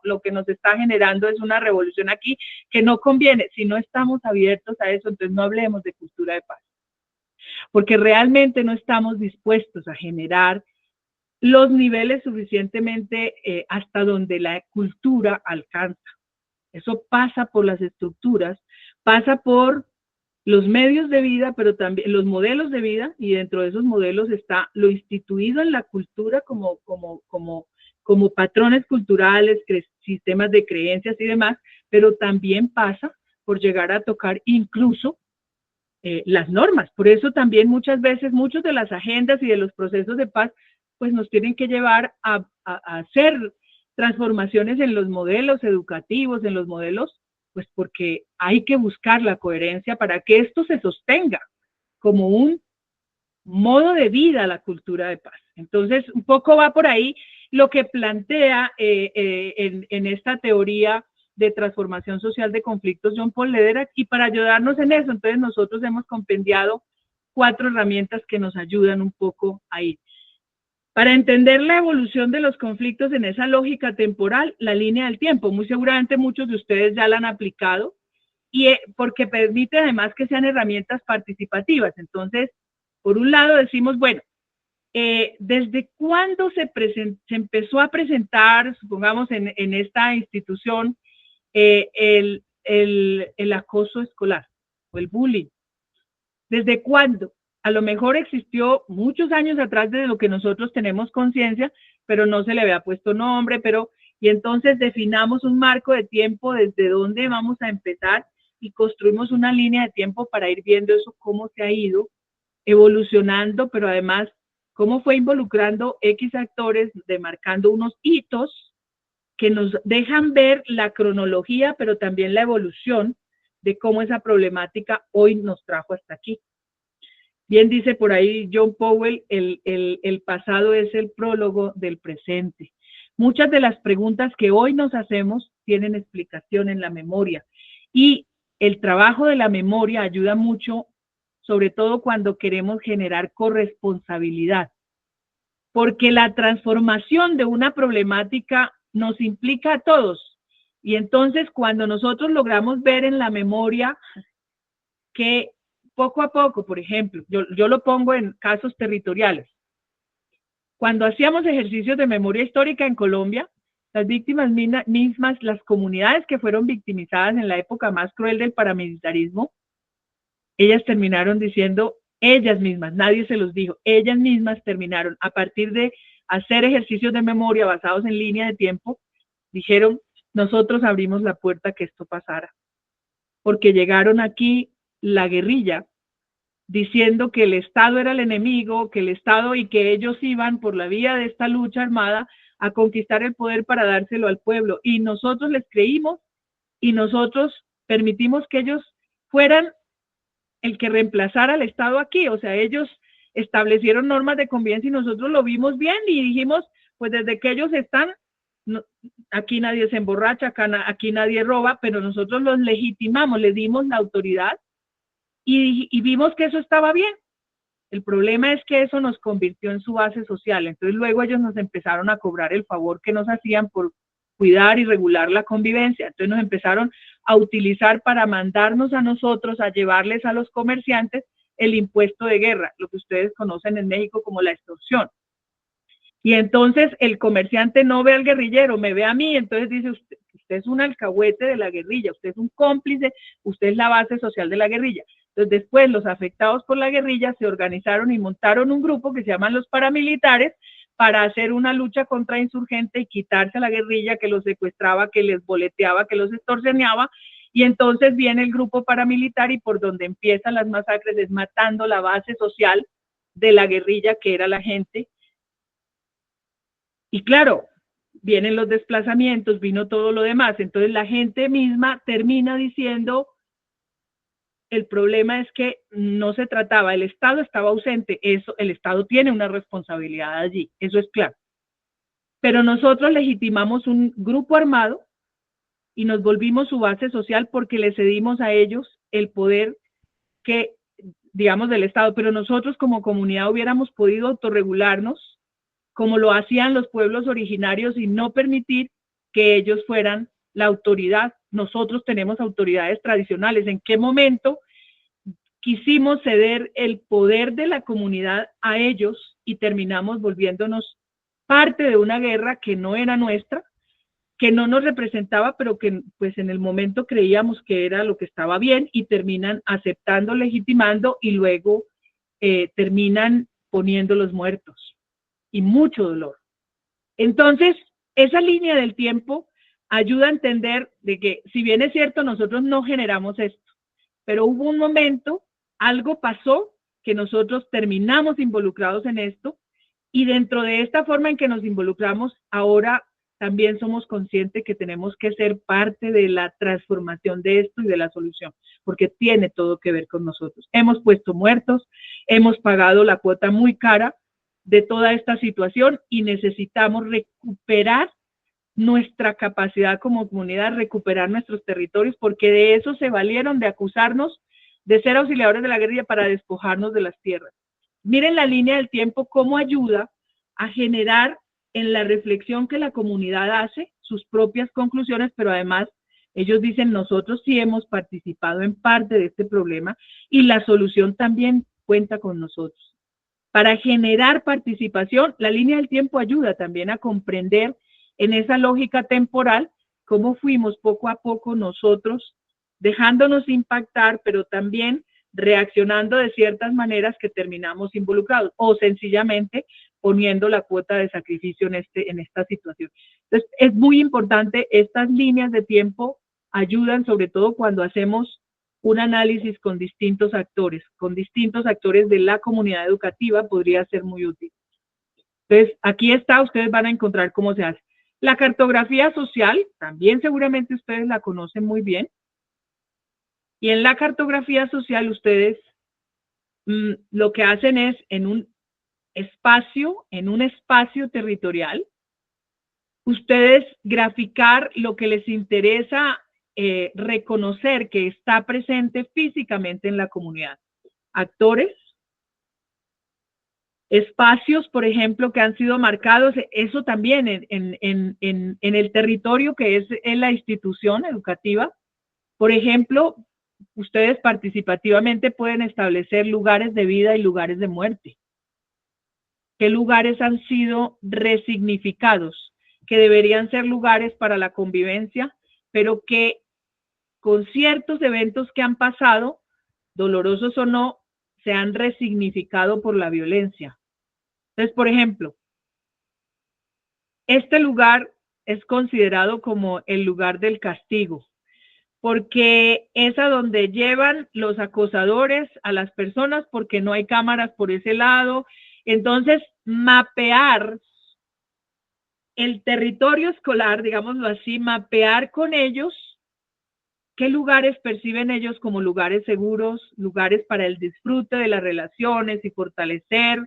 lo que nos está generando es una revolución aquí que no conviene. Si no estamos abiertos a eso, entonces no hablemos de cultura de paz, porque realmente no estamos dispuestos a generar los niveles suficientemente hasta donde la cultura alcanza. Eso pasa por las estructuras, pasa por los medios de vida, pero también los modelos de vida, y dentro de esos modelos está lo instituido en la cultura como patrones culturales, sistemas de creencias y demás, pero también pasa por llegar a tocar incluso las normas. Por eso también muchas veces, muchos de las agendas y de los procesos de paz, pues nos tienen que llevar a hacer transformaciones en los modelos educativos, en los modelos, pues porque hay que buscar la coherencia para que esto se sostenga como un modo de vida, la cultura de paz. Entonces, un poco va por ahí lo que plantea en esta teoría de transformación social de conflictos John Paul Lederach, y para ayudarnos en eso, entonces nosotros hemos compendiado 4 herramientas que nos ayudan un poco ahí. Para entender la evolución de los conflictos en esa lógica temporal, la línea del tiempo, muy seguramente muchos de ustedes ya la han aplicado, y porque permite además que sean herramientas participativas. Entonces, por un lado decimos, bueno, ¿desde cuándo se empezó a presentar, supongamos en esta institución, el acoso escolar o el bullying? ¿Desde cuándo? A lo mejor existió muchos años atrás de lo que nosotros tenemos conciencia, pero no se le había puesto nombre, y entonces definamos un marco de tiempo desde dónde vamos a empezar y construimos una línea de tiempo para ir viendo eso, cómo se ha ido evolucionando, pero además cómo fue involucrando X actores, demarcando unos hitos que nos dejan ver la cronología, pero también la evolución de cómo esa problemática hoy nos trajo hasta aquí. Bien dice por ahí John Powell, el pasado es el prólogo del presente. Muchas de las preguntas que hoy nos hacemos tienen explicación en la memoria, y el trabajo de la memoria ayuda mucho, sobre todo cuando queremos generar corresponsabilidad, porque la transformación de una problemática nos implica a todos, y entonces cuando nosotros logramos ver en la memoria que poco a poco, por ejemplo, yo lo pongo en casos territoriales. Cuando hacíamos ejercicios de memoria histórica en Colombia, las víctimas mismas, las comunidades que fueron victimizadas en la época más cruel del paramilitarismo, ellas terminaron diciendo, ellas mismas, nadie se los dijo, ellas mismas terminaron, a partir de hacer ejercicios de memoria basados en línea de tiempo, dijeron, nosotros abrimos la puerta a que esto pasara, porque llegaron aquí la guerrilla, diciendo que el Estado era el enemigo, que el Estado y que ellos iban por la vía de esta lucha armada a conquistar el poder para dárselo al pueblo. Y nosotros les creímos y nosotros permitimos que ellos fueran el que reemplazara al Estado aquí. O sea, ellos establecieron normas de convivencia y nosotros lo vimos bien y dijimos, pues desde que ellos están, no, aquí nadie se emborracha, aquí nadie roba, pero nosotros los legitimamos, les dimos la autoridad. Y vimos que eso estaba bien. El problema es que eso nos convirtió en su base social. Entonces luego ellos nos empezaron a cobrar el favor que nos hacían por cuidar y regular la convivencia. Entonces nos empezaron a utilizar para mandarnos a nosotros a llevarles a los comerciantes el impuesto de guerra, lo que ustedes conocen en México como la extorsión. Y entonces el comerciante no ve al guerrillero, me ve a mí, entonces dice, usted es un alcahuete de la guerrilla, usted es un cómplice, usted es la base social de la guerrilla. Entonces después los afectados por la guerrilla se organizaron y montaron un grupo que se llaman los paramilitares para hacer una lucha contra insurgente y quitarse a la guerrilla que los secuestraba, que les boleteaba, que los extorsionaba. Y entonces viene el grupo paramilitar y por donde empiezan las masacres es matando la base social de la guerrilla, que era la gente. Y claro, vienen los desplazamientos, vino todo lo demás. Entonces la gente misma termina diciendo, el problema es que no se trataba, el Estado estaba ausente, eso, el Estado tiene una responsabilidad allí, eso es claro. Pero nosotros legitimamos un grupo armado y nos volvimos su base social porque le cedimos a ellos el poder que, digamos, del Estado, pero nosotros como comunidad hubiéramos podido autorregularnos como lo hacían los pueblos originarios y no permitir que ellos fueran la autoridad. Nosotros tenemos autoridades tradicionales. ¿En qué momento quisimos ceder el poder de la comunidad a ellos y terminamos volviéndonos parte de una guerra que no era nuestra, que no nos representaba, pero que pues en el momento creíamos que era lo que estaba bien y terminan aceptando, legitimando y luego terminan poniendo los muertos y mucho dolor. Entonces, esa línea del tiempo ayuda a entender de que, si bien es cierto, nosotros no generamos esto, pero hubo un momento, algo pasó, que nosotros terminamos involucrados en esto, y dentro de esta forma en que nos involucramos, ahora también somos conscientes que tenemos que ser parte de la transformación de esto y de la solución, porque tiene todo que ver con nosotros. Hemos puesto muertos, hemos pagado la cuota muy cara de toda esta situación y necesitamos recuperar nuestra capacidad como comunidad, recuperar nuestros territorios, porque de eso se valieron, de acusarnos de ser auxiliadores de la guerrilla para despojarnos de las tierras. Miren la línea del tiempo, cómo ayuda a generar en la reflexión que la comunidad hace sus propias conclusiones, pero además ellos dicen, nosotros sí hemos participado en parte de este problema y la solución también cuenta con nosotros. Para generar participación, la línea del tiempo ayuda también a comprender en esa lógica temporal cómo fuimos poco a poco nosotros dejándonos impactar, pero también reaccionando de ciertas maneras que terminamos involucrados, o sencillamente poniendo la cuota de sacrificio en esta situación. Entonces, es muy importante, estas líneas de tiempo ayudan sobre todo cuando hacemos un análisis con distintos actores de la comunidad educativa, podría ser muy útil. Entonces, aquí está, ustedes van a encontrar cómo se hace. La cartografía social, también seguramente ustedes la conocen muy bien. Y en la cartografía social ustedes lo que hacen es en un espacio territorial, ustedes graficar lo que les interesa reconocer que está presente físicamente en la comunidad. Actores, espacios, por ejemplo, que han sido marcados, eso también en el territorio que es en la institución educativa. Por ejemplo, ustedes participativamente pueden establecer lugares de vida y lugares de muerte. ¿Qué lugares han sido resignificados? Que deberían ser lugares para la convivencia, pero que con ciertos eventos que han pasado, dolorosos o no, se han resignificado por la violencia. Entonces, por ejemplo, este lugar es considerado como el lugar del castigo, porque es a donde llevan los acosadores a las personas porque no hay cámaras por ese lado. Entonces, mapear el territorio escolar, digámoslo así, mapear con ellos qué lugares perciben ellos como lugares seguros, lugares para el disfrute de las relaciones y fortalecer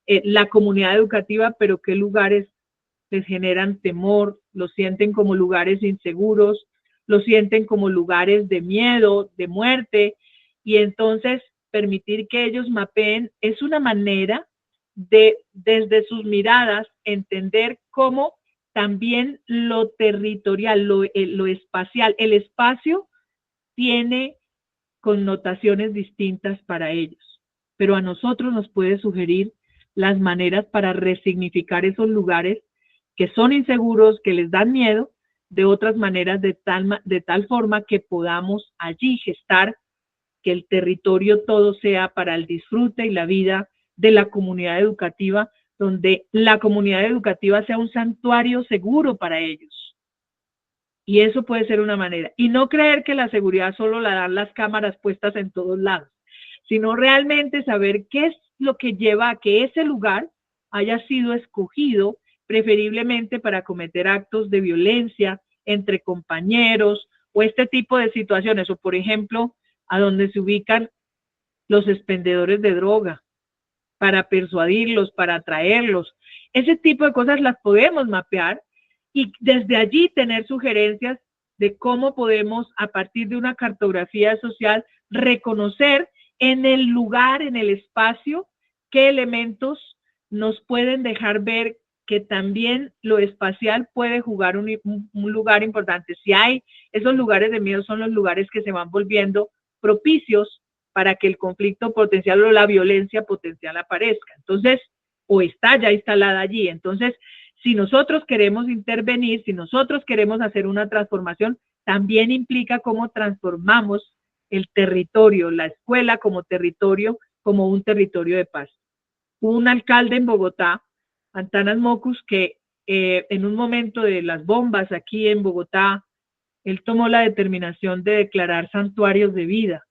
la comunidad educativa, pero qué lugares les generan temor, los sienten como lugares inseguros, los sienten como lugares de miedo, de muerte, y entonces permitir que ellos mapeen es una manera de, desde sus miradas, entender cómo también lo territorial, lo espacial, el espacio tiene connotaciones distintas para ellos, pero a nosotros nos puede sugerir las maneras para resignificar esos lugares que son inseguros, que les dan miedo, de otras maneras, de tal forma que podamos allí gestar que el territorio todo sea para el disfrute y la vida de la comunidad educativa, donde la comunidad educativa sea un santuario seguro para ellos. Y eso puede ser una manera. Y no creer que la seguridad solo la dan las cámaras puestas en todos lados, sino realmente saber qué es lo que lleva a que ese lugar haya sido escogido preferiblemente para cometer actos de violencia entre compañeros o este tipo de situaciones, o por ejemplo, a donde se ubican los expendedores de droga, para persuadirlos, para atraerlos. Ese tipo de cosas las podemos mapear y desde allí tener sugerencias de cómo podemos, a partir de una cartografía social, reconocer en el lugar, en el espacio, qué elementos nos pueden dejar ver que también lo espacial puede jugar un lugar importante. Si hay esos lugares de miedo, son los lugares que se van volviendo propicios para que el conflicto potencial o la violencia potencial aparezca. Entonces, o está ya instalada allí. Entonces, si nosotros queremos intervenir, si nosotros queremos hacer una transformación, también implica cómo transformamos el territorio, la escuela como territorio, como un territorio de paz. Hubo un alcalde en Bogotá, Antanas Mocus, que en un momento de las bombas aquí en Bogotá, él tomó la determinación de declarar santuarios de vida.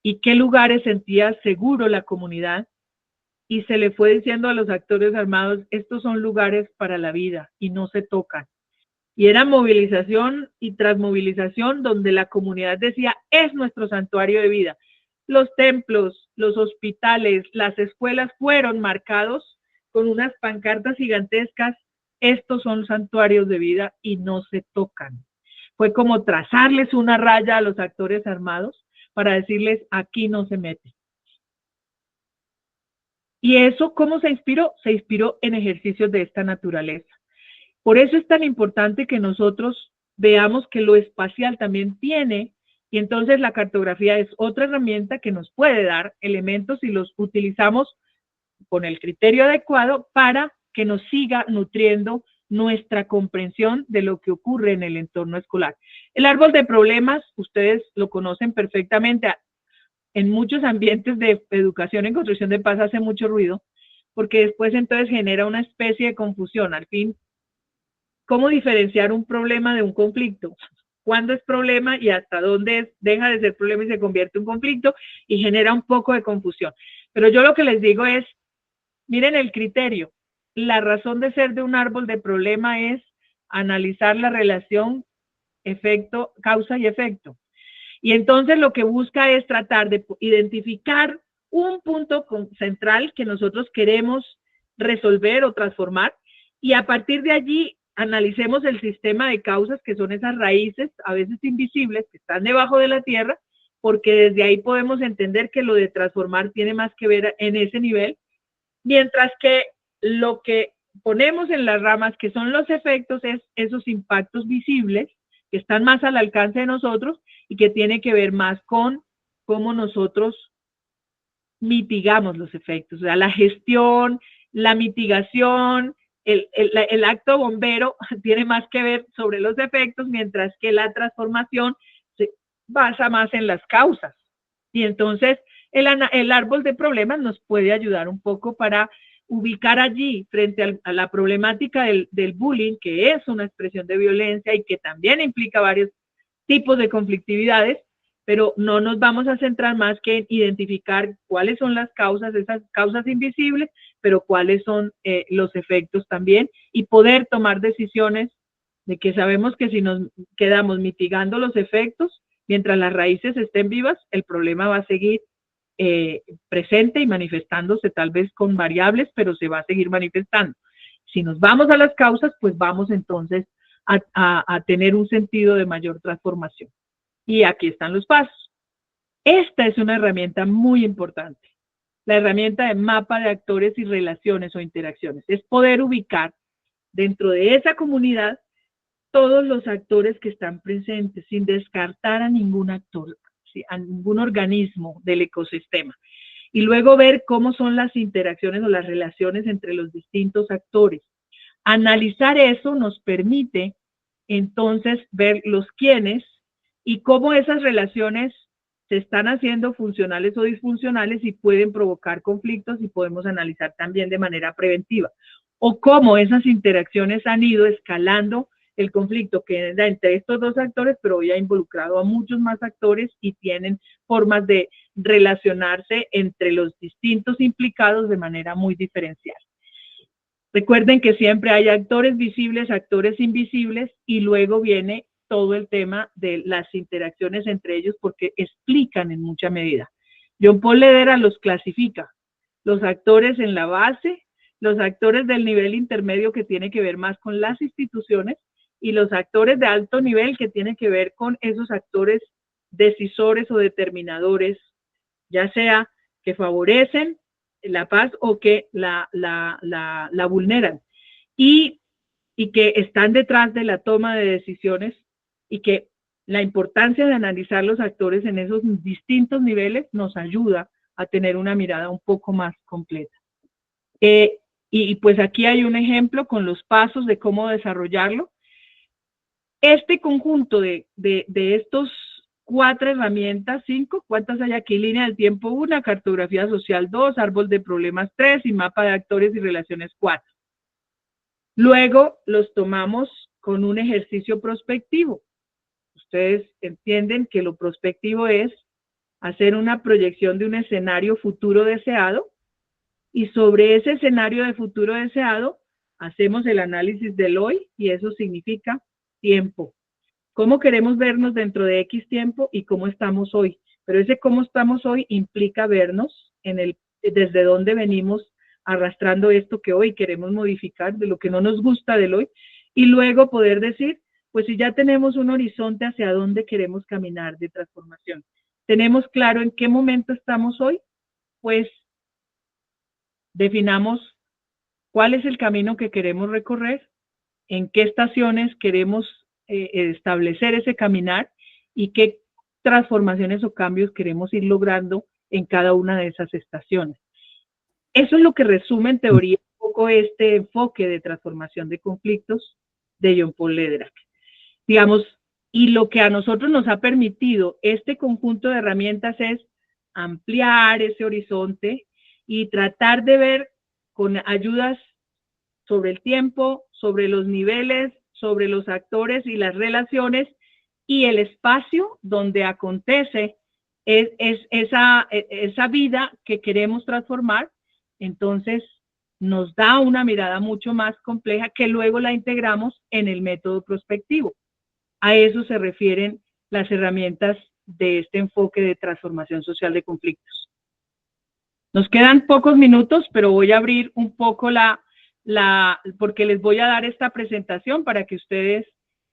¿Y qué lugares sentía seguro la comunidad? Y se le fue diciendo a los actores armados, estos son lugares para la vida y no se tocan. Y era movilización y transmovilización donde la comunidad decía, es nuestro santuario de vida. Los templos, los hospitales, las escuelas fueron marcados con unas pancartas gigantescas, estos son santuarios de vida y no se tocan. Fue como trazarles una raya a los actores armados para decirles, aquí no se mete. Y eso, ¿cómo se inspiró? Se inspiró en ejercicios de esta naturaleza. Por eso es tan importante que nosotros veamos que lo espacial también tiene, y entonces la cartografía es otra herramienta que nos puede dar elementos y los utilizamos con el criterio adecuado para que nos siga nutriendo nuestra comprensión de lo que ocurre en el entorno escolar. El árbol de problemas, ustedes lo conocen perfectamente, en muchos ambientes de educación en construcción de paz hace mucho ruido, porque después entonces genera una especie de confusión. Al fin, ¿cómo diferenciar un problema de un conflicto? ¿Cuándo es problema y hasta dónde deja de ser problema y se convierte en un conflicto? Y genera un poco de confusión. Pero yo lo que les digo es, miren el criterio. La razón de ser de un árbol de problema es analizar la relación efecto, causa y efecto. Y entonces lo que busca es tratar de identificar un punto central que nosotros queremos resolver o transformar, y a partir de allí analicemos el sistema de causas, que son esas raíces, a veces invisibles, que están debajo de la tierra, porque desde ahí podemos entender que lo de transformar tiene más que ver en ese nivel, mientras que lo que ponemos en las ramas, que son los efectos, es esos impactos visibles, que están más al alcance de nosotros y que tiene que ver más con cómo nosotros mitigamos los efectos, o sea, la gestión, la mitigación, el acto bombero tiene más que ver sobre los efectos, mientras que la transformación se basa más en las causas. Y entonces el árbol de problemas nos puede ayudar un poco para ubicar allí, frente a la problemática del bullying, que es una expresión de violencia y que también implica varios tipos de conflictividades, pero no nos vamos a centrar más que en identificar cuáles son las causas, esas causas invisibles, pero cuáles son los efectos también, y poder tomar decisiones de que sabemos que si nos quedamos mitigando los efectos, mientras las raíces estén vivas, el problema va a seguir presente y manifestándose tal vez con variables, pero se va a seguir manifestando. Si nos vamos a las causas, pues vamos entonces a tener un sentido de mayor transformación. Y aquí están los pasos. Esta es una herramienta muy importante, la herramienta de mapa de actores y relaciones o interacciones. Es poder ubicar dentro de esa comunidad todos los actores que están presentes, sin descartar a ningún actor, a ningún organismo del ecosistema. Y luego ver cómo son las interacciones o las relaciones entre los distintos actores. Analizar eso nos permite entonces ver los quiénes y cómo esas relaciones se están haciendo funcionales o disfuncionales y pueden provocar conflictos, y podemos analizar también de manera preventiva. O cómo esas interacciones han ido escalando el conflicto que da entre estos dos actores, pero hoy ha involucrado a muchos más actores y tienen formas de relacionarse entre los distintos implicados de manera muy diferencial. Recuerden que siempre hay actores visibles, actores invisibles, y luego viene todo el tema de las interacciones entre ellos, porque explican en mucha medida. John Paul Lederer los clasifica, los actores en la base, los actores del nivel intermedio, que tiene que ver más con las instituciones, y los actores de alto nivel, que tienen que ver con esos actores decisores o determinadores, ya sea que favorecen la paz o que la vulneran, y que están detrás de la toma de decisiones, y que la importancia de analizar los actores en esos distintos niveles nos ayuda a tener una mirada un poco más completa. Y pues aquí hay un ejemplo con los pasos de cómo desarrollarlo. Este conjunto de estos 4 herramientas, 5, ¿cuántas hay aquí? Línea del tiempo 1, cartografía social 2, árbol de problemas 3 y mapa de actores y relaciones 4. Luego los tomamos con un ejercicio prospectivo. Ustedes entienden que lo prospectivo es hacer una proyección de un escenario futuro deseado, y sobre ese escenario de futuro deseado hacemos el análisis del hoy, y eso significa tiempo. ¿Cómo queremos vernos dentro de X tiempo y cómo estamos hoy? Pero ese cómo estamos hoy implica vernos desde dónde venimos arrastrando esto que hoy queremos modificar, de lo que no nos gusta del hoy, y luego poder decir, pues si ya tenemos un horizonte hacia dónde queremos caminar de transformación, tenemos claro en qué momento estamos hoy, pues definamos cuál es el camino que queremos recorrer, en qué estaciones queremos establecer ese caminar, y qué transformaciones o cambios queremos ir logrando en cada una de esas estaciones. Eso es lo que resume en teoría un poco este enfoque de transformación de conflictos de John Paul Lederer. Digamos, y lo que a nosotros nos ha permitido este conjunto de herramientas es ampliar ese horizonte y tratar de ver con ayudas sobre el tiempo, sobre los niveles, sobre los actores y las relaciones y el espacio donde acontece esa vida que queremos transformar. Entonces nos da una mirada mucho más compleja que luego la integramos en el método prospectivo. A eso se refieren las herramientas de este enfoque de transformación social de conflictos. Nos quedan pocos minutos, pero voy a abrir un poco porque les voy a dar esta presentación para que ustedes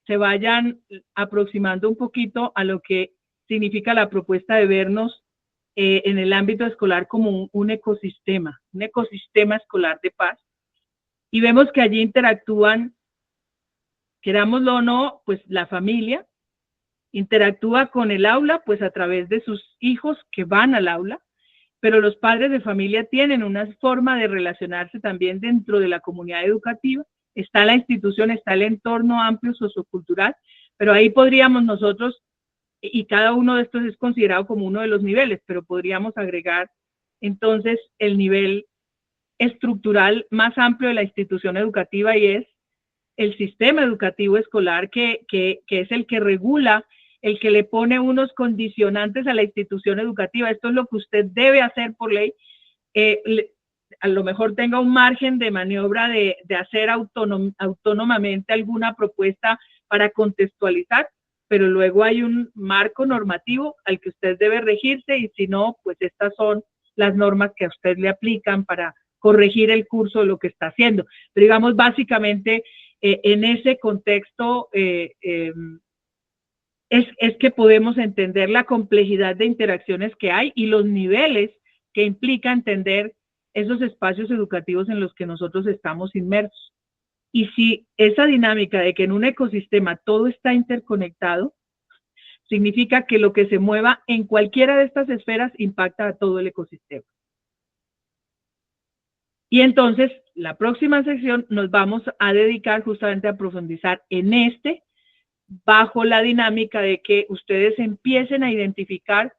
se vayan aproximando un poquito a lo que significa la propuesta de vernos en el ámbito escolar como un ecosistema escolar de paz. Y vemos que allí interactúan, querámoslo o no, pues la familia, interactúa con el aula, pues a través de sus hijos que van al aula, pero los padres de familia tienen una forma de relacionarse también dentro de la comunidad educativa. Está la institución, está el entorno amplio sociocultural, pero ahí podríamos nosotros, y cada uno de estos es considerado como uno de los niveles, pero podríamos agregar entonces el nivel estructural más amplio de la institución educativa, y es el sistema educativo escolar que es el que regula, el que le pone unos condicionantes a la institución educativa. Esto es lo que usted debe hacer por ley. A lo mejor tenga un margen de maniobra de hacer autónomamente alguna propuesta para contextualizar, pero luego hay un marco normativo al que usted debe regirse, y si no, pues estas son las normas que a usted le aplican para corregir el curso de lo que está haciendo. Pero digamos, básicamente, en ese contexto es que podemos entender la complejidad de interacciones que hay y los niveles que implica entender esos espacios educativos en los que nosotros estamos inmersos. Y si esa dinámica de que en un ecosistema todo está interconectado, significa que lo que se mueva en cualquiera de estas esferas impacta a todo el ecosistema. Y entonces, la próxima sección nos vamos a dedicar justamente a profundizar en bajo la dinámica de que ustedes empiecen a identificar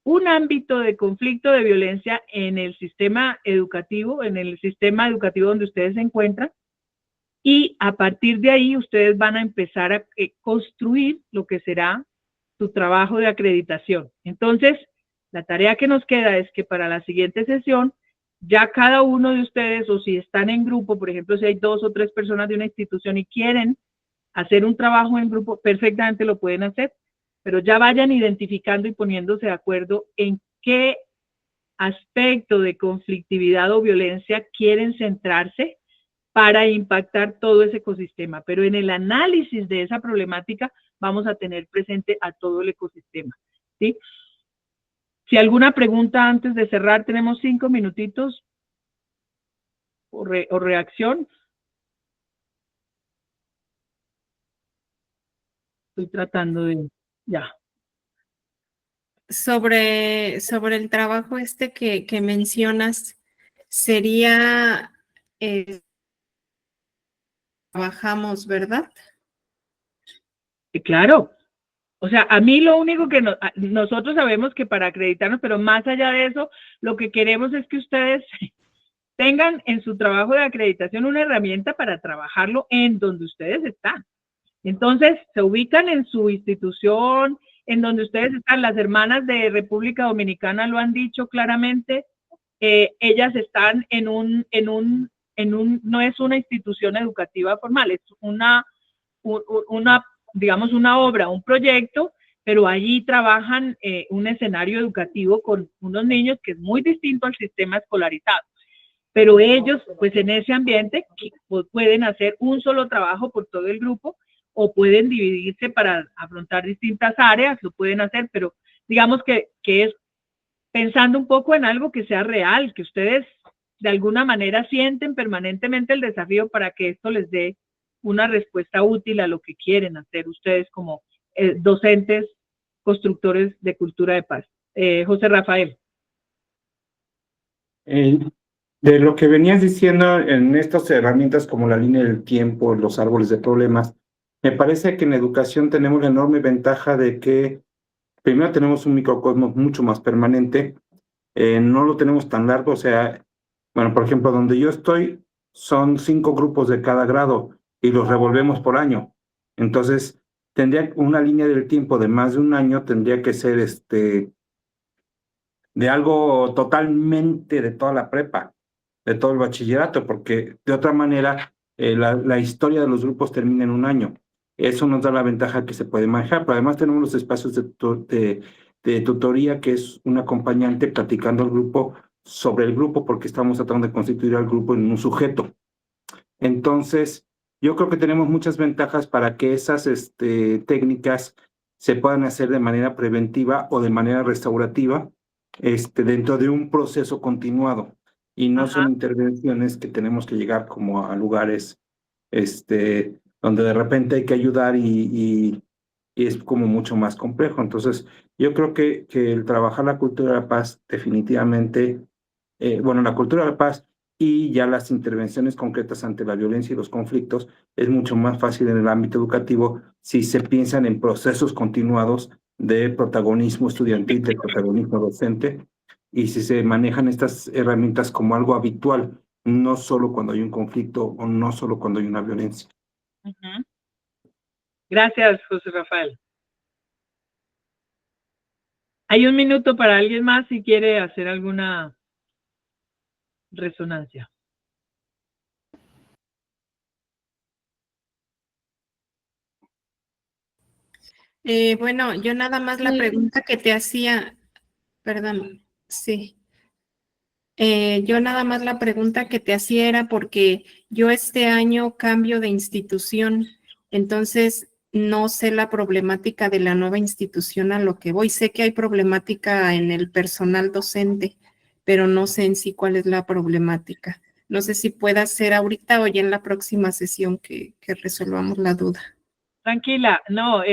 un ámbito de conflicto, de violencia en el sistema educativo donde ustedes se encuentran, y a partir de ahí ustedes van a empezar a construir lo que será su trabajo de acreditación. Entonces, la tarea que nos queda es que para la siguiente sesión, ya cada uno de ustedes, o si están en grupo, por ejemplo, si hay 2 o 3 personas de una institución y quieren hacer un trabajo en grupo, perfectamente lo pueden hacer, pero ya vayan identificando y poniéndose de acuerdo en qué aspecto de conflictividad o violencia quieren centrarse para impactar todo ese ecosistema. Pero en el análisis de esa problemática vamos a tener presente a todo el ecosistema, ¿sí? Si alguna pregunta antes de cerrar, tenemos 5 minutitos o reacción. Estoy tratando de... Ya. Sobre el trabajo que mencionas, sería... trabajamos, ¿verdad? Claro. O sea, a mí lo único que nosotros sabemos que para acreditarnos, pero más allá de eso, lo que queremos es que ustedes tengan en su trabajo de acreditación una herramienta para trabajarlo en donde ustedes están. Entonces, se ubican en su institución, en donde ustedes están. Las hermanas de República Dominicana lo han dicho claramente. Ellas están no es una institución educativa formal, es digamos, una obra, un proyecto, pero allí trabajan un escenario educativo con unos niños que es muy distinto al sistema escolarizado. Pero ellos, pues en ese ambiente, pueden hacer un solo trabajo por todo el grupo, o pueden dividirse para afrontar distintas áreas, lo pueden hacer, pero digamos que es pensando un poco en algo que sea real, que ustedes de alguna manera sienten permanentemente el desafío para que esto les dé una respuesta útil a lo que quieren hacer ustedes como docentes, constructores de cultura de paz. José Rafael. De lo que venías diciendo en estas herramientas como la línea del tiempo, los árboles de problemas, me parece que en educación tenemos la enorme ventaja de que primero tenemos un microcosmos mucho más permanente, no lo tenemos tan largo, o sea, Bueno, por ejemplo, donde yo estoy son 5 grupos de cada grado y los revolvemos por año. Entonces, tendría una línea del tiempo de más de un año, tendría que ser de algo totalmente de toda la prepa, de todo el bachillerato, porque de otra manera la historia de los grupos termina en un año. Eso nos da la ventaja que se puede manejar, pero además tenemos los espacios de tutoría, que es un acompañante platicando al grupo sobre el grupo, porque estamos tratando de constituir al grupo en un sujeto. Entonces, yo creo que tenemos muchas ventajas para que esas técnicas se puedan hacer de manera preventiva o de manera restaurativa, dentro de un proceso continuado. Y no son intervenciones que tenemos que llegar como a lugares donde de repente hay que ayudar y es como mucho más complejo. Entonces, yo creo que el trabajar la cultura de la paz definitivamente, bueno, la cultura de la paz y ya las intervenciones concretas ante la violencia y los conflictos es mucho más fácil en el ámbito educativo si se piensan en procesos continuados de protagonismo estudiantil, de protagonismo docente, y si se manejan estas herramientas como algo habitual, no solo cuando hay un conflicto o no solo cuando hay una violencia. Gracias, José Rafael. Hay un minuto para alguien más si quiere hacer alguna resonancia. Bueno, yo nada más la pregunta que te hacía, perdón, sí. Yo nada más la pregunta que te hacía era porque yo este año cambio de institución, entonces no sé la problemática de la nueva institución a lo que voy. Sé que hay problemática en el personal docente, pero no sé en sí cuál es la problemática. No sé si pueda ser ahorita o ya en la próxima sesión que resolvamos la duda. Tranquila, no,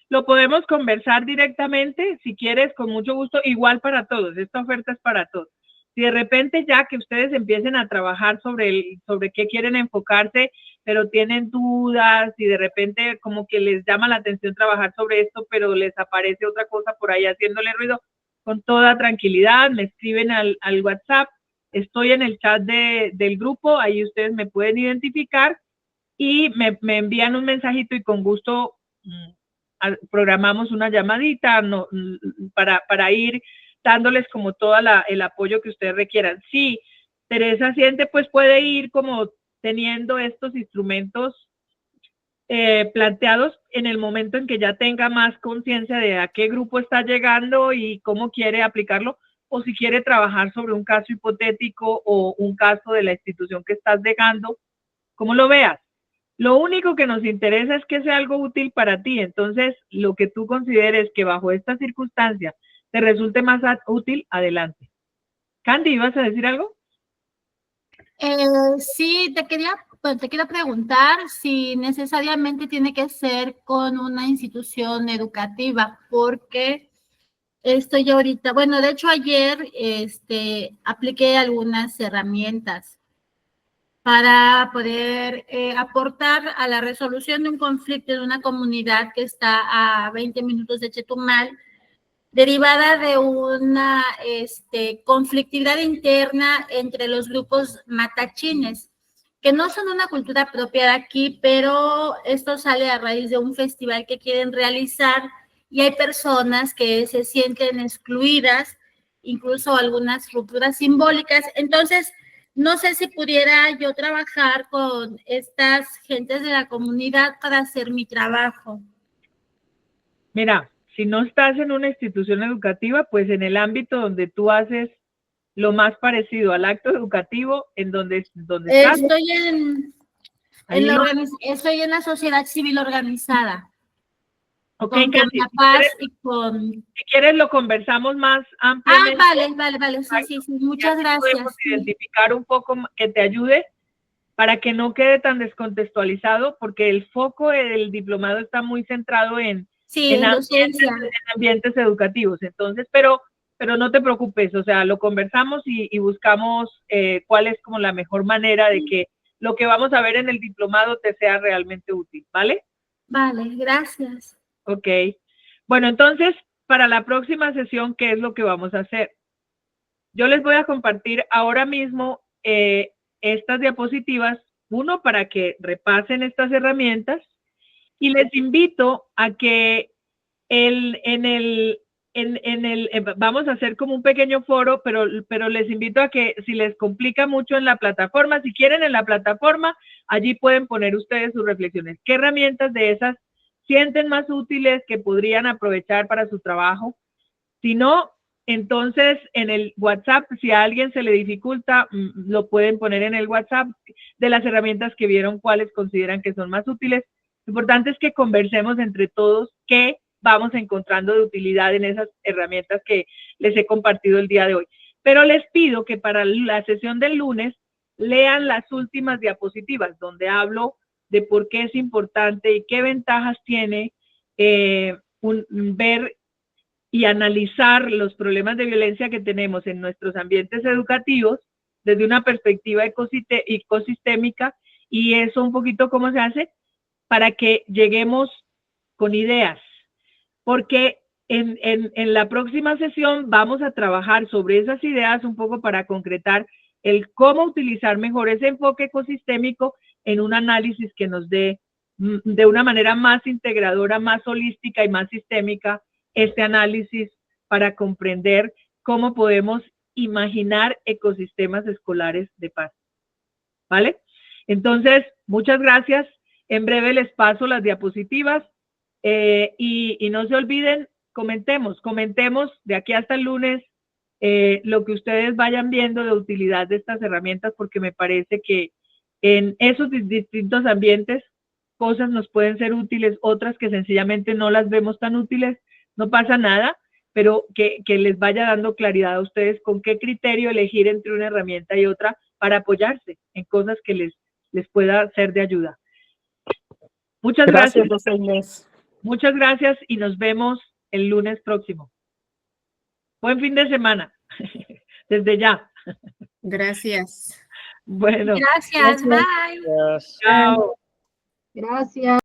lo podemos conversar directamente, si quieres, con mucho gusto, igual para todos, esta oferta es para todos. Si de repente ya que ustedes empiecen a trabajar sobre qué quieren enfocarse, pero tienen dudas y de repente como que les llama la atención trabajar sobre esto, pero les aparece otra cosa por ahí haciéndole ruido, con toda tranquilidad, me escriben al WhatsApp, estoy en el chat del grupo, ahí ustedes me pueden identificar y me envían un mensajito y con gusto programamos una llamadita para ir dándoles como todo el apoyo que ustedes requieran. Sí, Teresa siente, pues puede ir como teniendo estos instrumentos planteados en el momento en que ya tenga más conciencia de a qué grupo está llegando y cómo quiere aplicarlo, o si quiere trabajar sobre un caso hipotético o un caso de la institución que estás dejando, como lo veas. Lo único que nos interesa es que sea algo útil para ti. Entonces, lo que tú consideres que bajo esta circunstancia te resulte más útil, adelante. Candy, ¿ibas a decir algo? Sí, te quiero preguntar si necesariamente tiene que ser con una institución educativa, porque estoy ahorita, bueno, de hecho ayer apliqué algunas herramientas para poder aportar a la resolución de un conflicto de una comunidad que está a 20 minutos de Chetumal, derivada de una conflictividad interna entre los grupos matachines, que no son una cultura propia de aquí, pero esto sale a raíz de un festival que quieren realizar y hay personas que se sienten excluidas, incluso algunas rupturas simbólicas. Entonces, no sé si pudiera yo trabajar con estas gentes de la comunidad para hacer mi trabajo. Mira, si no estás en una institución educativa, pues en el ámbito donde tú haces lo más parecido al acto educativo, en donde estás. Estoy en la sociedad civil organizada. Ok, Candy, si quieres lo conversamos más ampliamente. Vale, sí, muchas gracias. Podemos identificar un poco que te ayude para que no quede tan descontextualizado, porque el foco del diplomado está muy centrado en ambientes educativos. Entonces, pero no te preocupes, o sea, lo conversamos y buscamos cuál es como la mejor manera de que lo que vamos a ver en el diplomado te sea realmente útil, ¿vale? Vale, gracias. Ok. Bueno, entonces, para la próxima sesión, ¿qué es lo que vamos a hacer? Yo les voy a compartir ahora mismo estas diapositivas, uno para que repasen estas herramientas, y les invito a que vamos a hacer como un pequeño foro, pero les invito a que si les complica mucho en la plataforma, si quieren en la plataforma, allí pueden poner ustedes sus reflexiones. ¿Qué herramientas de esas sienten más útiles que podrían aprovechar para su trabajo? Si no, entonces en el WhatsApp, si a alguien se le dificulta, lo pueden poner en el WhatsApp de las herramientas que vieron, cuáles consideran que son más útiles. Lo importante es que conversemos entre todos qué vamos encontrando de utilidad en esas herramientas que les he compartido el día de hoy. Pero les pido que para la sesión del lunes lean las últimas diapositivas, donde hablo de por qué es importante y qué ventajas tiene ver y analizar los problemas de violencia que tenemos en nuestros ambientes educativos desde una perspectiva ecosistémica, y eso un poquito cómo se hace para que lleguemos con ideas, porque en la próxima sesión vamos a trabajar sobre esas ideas un poco para concretar el cómo utilizar mejor ese enfoque ecosistémico en un análisis que nos dé de una manera más integradora, más holística y más sistémica este análisis para comprender cómo podemos imaginar ecosistemas escolares de paz. ¿Vale? Entonces, muchas gracias. En breve les paso las diapositivas y no se olviden, comentemos de aquí hasta el lunes lo que ustedes vayan viendo de utilidad de estas herramientas, porque me parece que en esos distintos ambientes cosas nos pueden ser útiles, otras que sencillamente no las vemos tan útiles. No pasa nada, pero que les vaya dando claridad a ustedes con qué criterio elegir entre una herramienta y otra para apoyarse en cosas que les pueda ser de ayuda. Muchas gracias. Muchas gracias y nos vemos el lunes próximo. Buen fin de semana. Desde ya. Gracias. Bueno. Gracias, bye. Gracias. Chao. Gracias.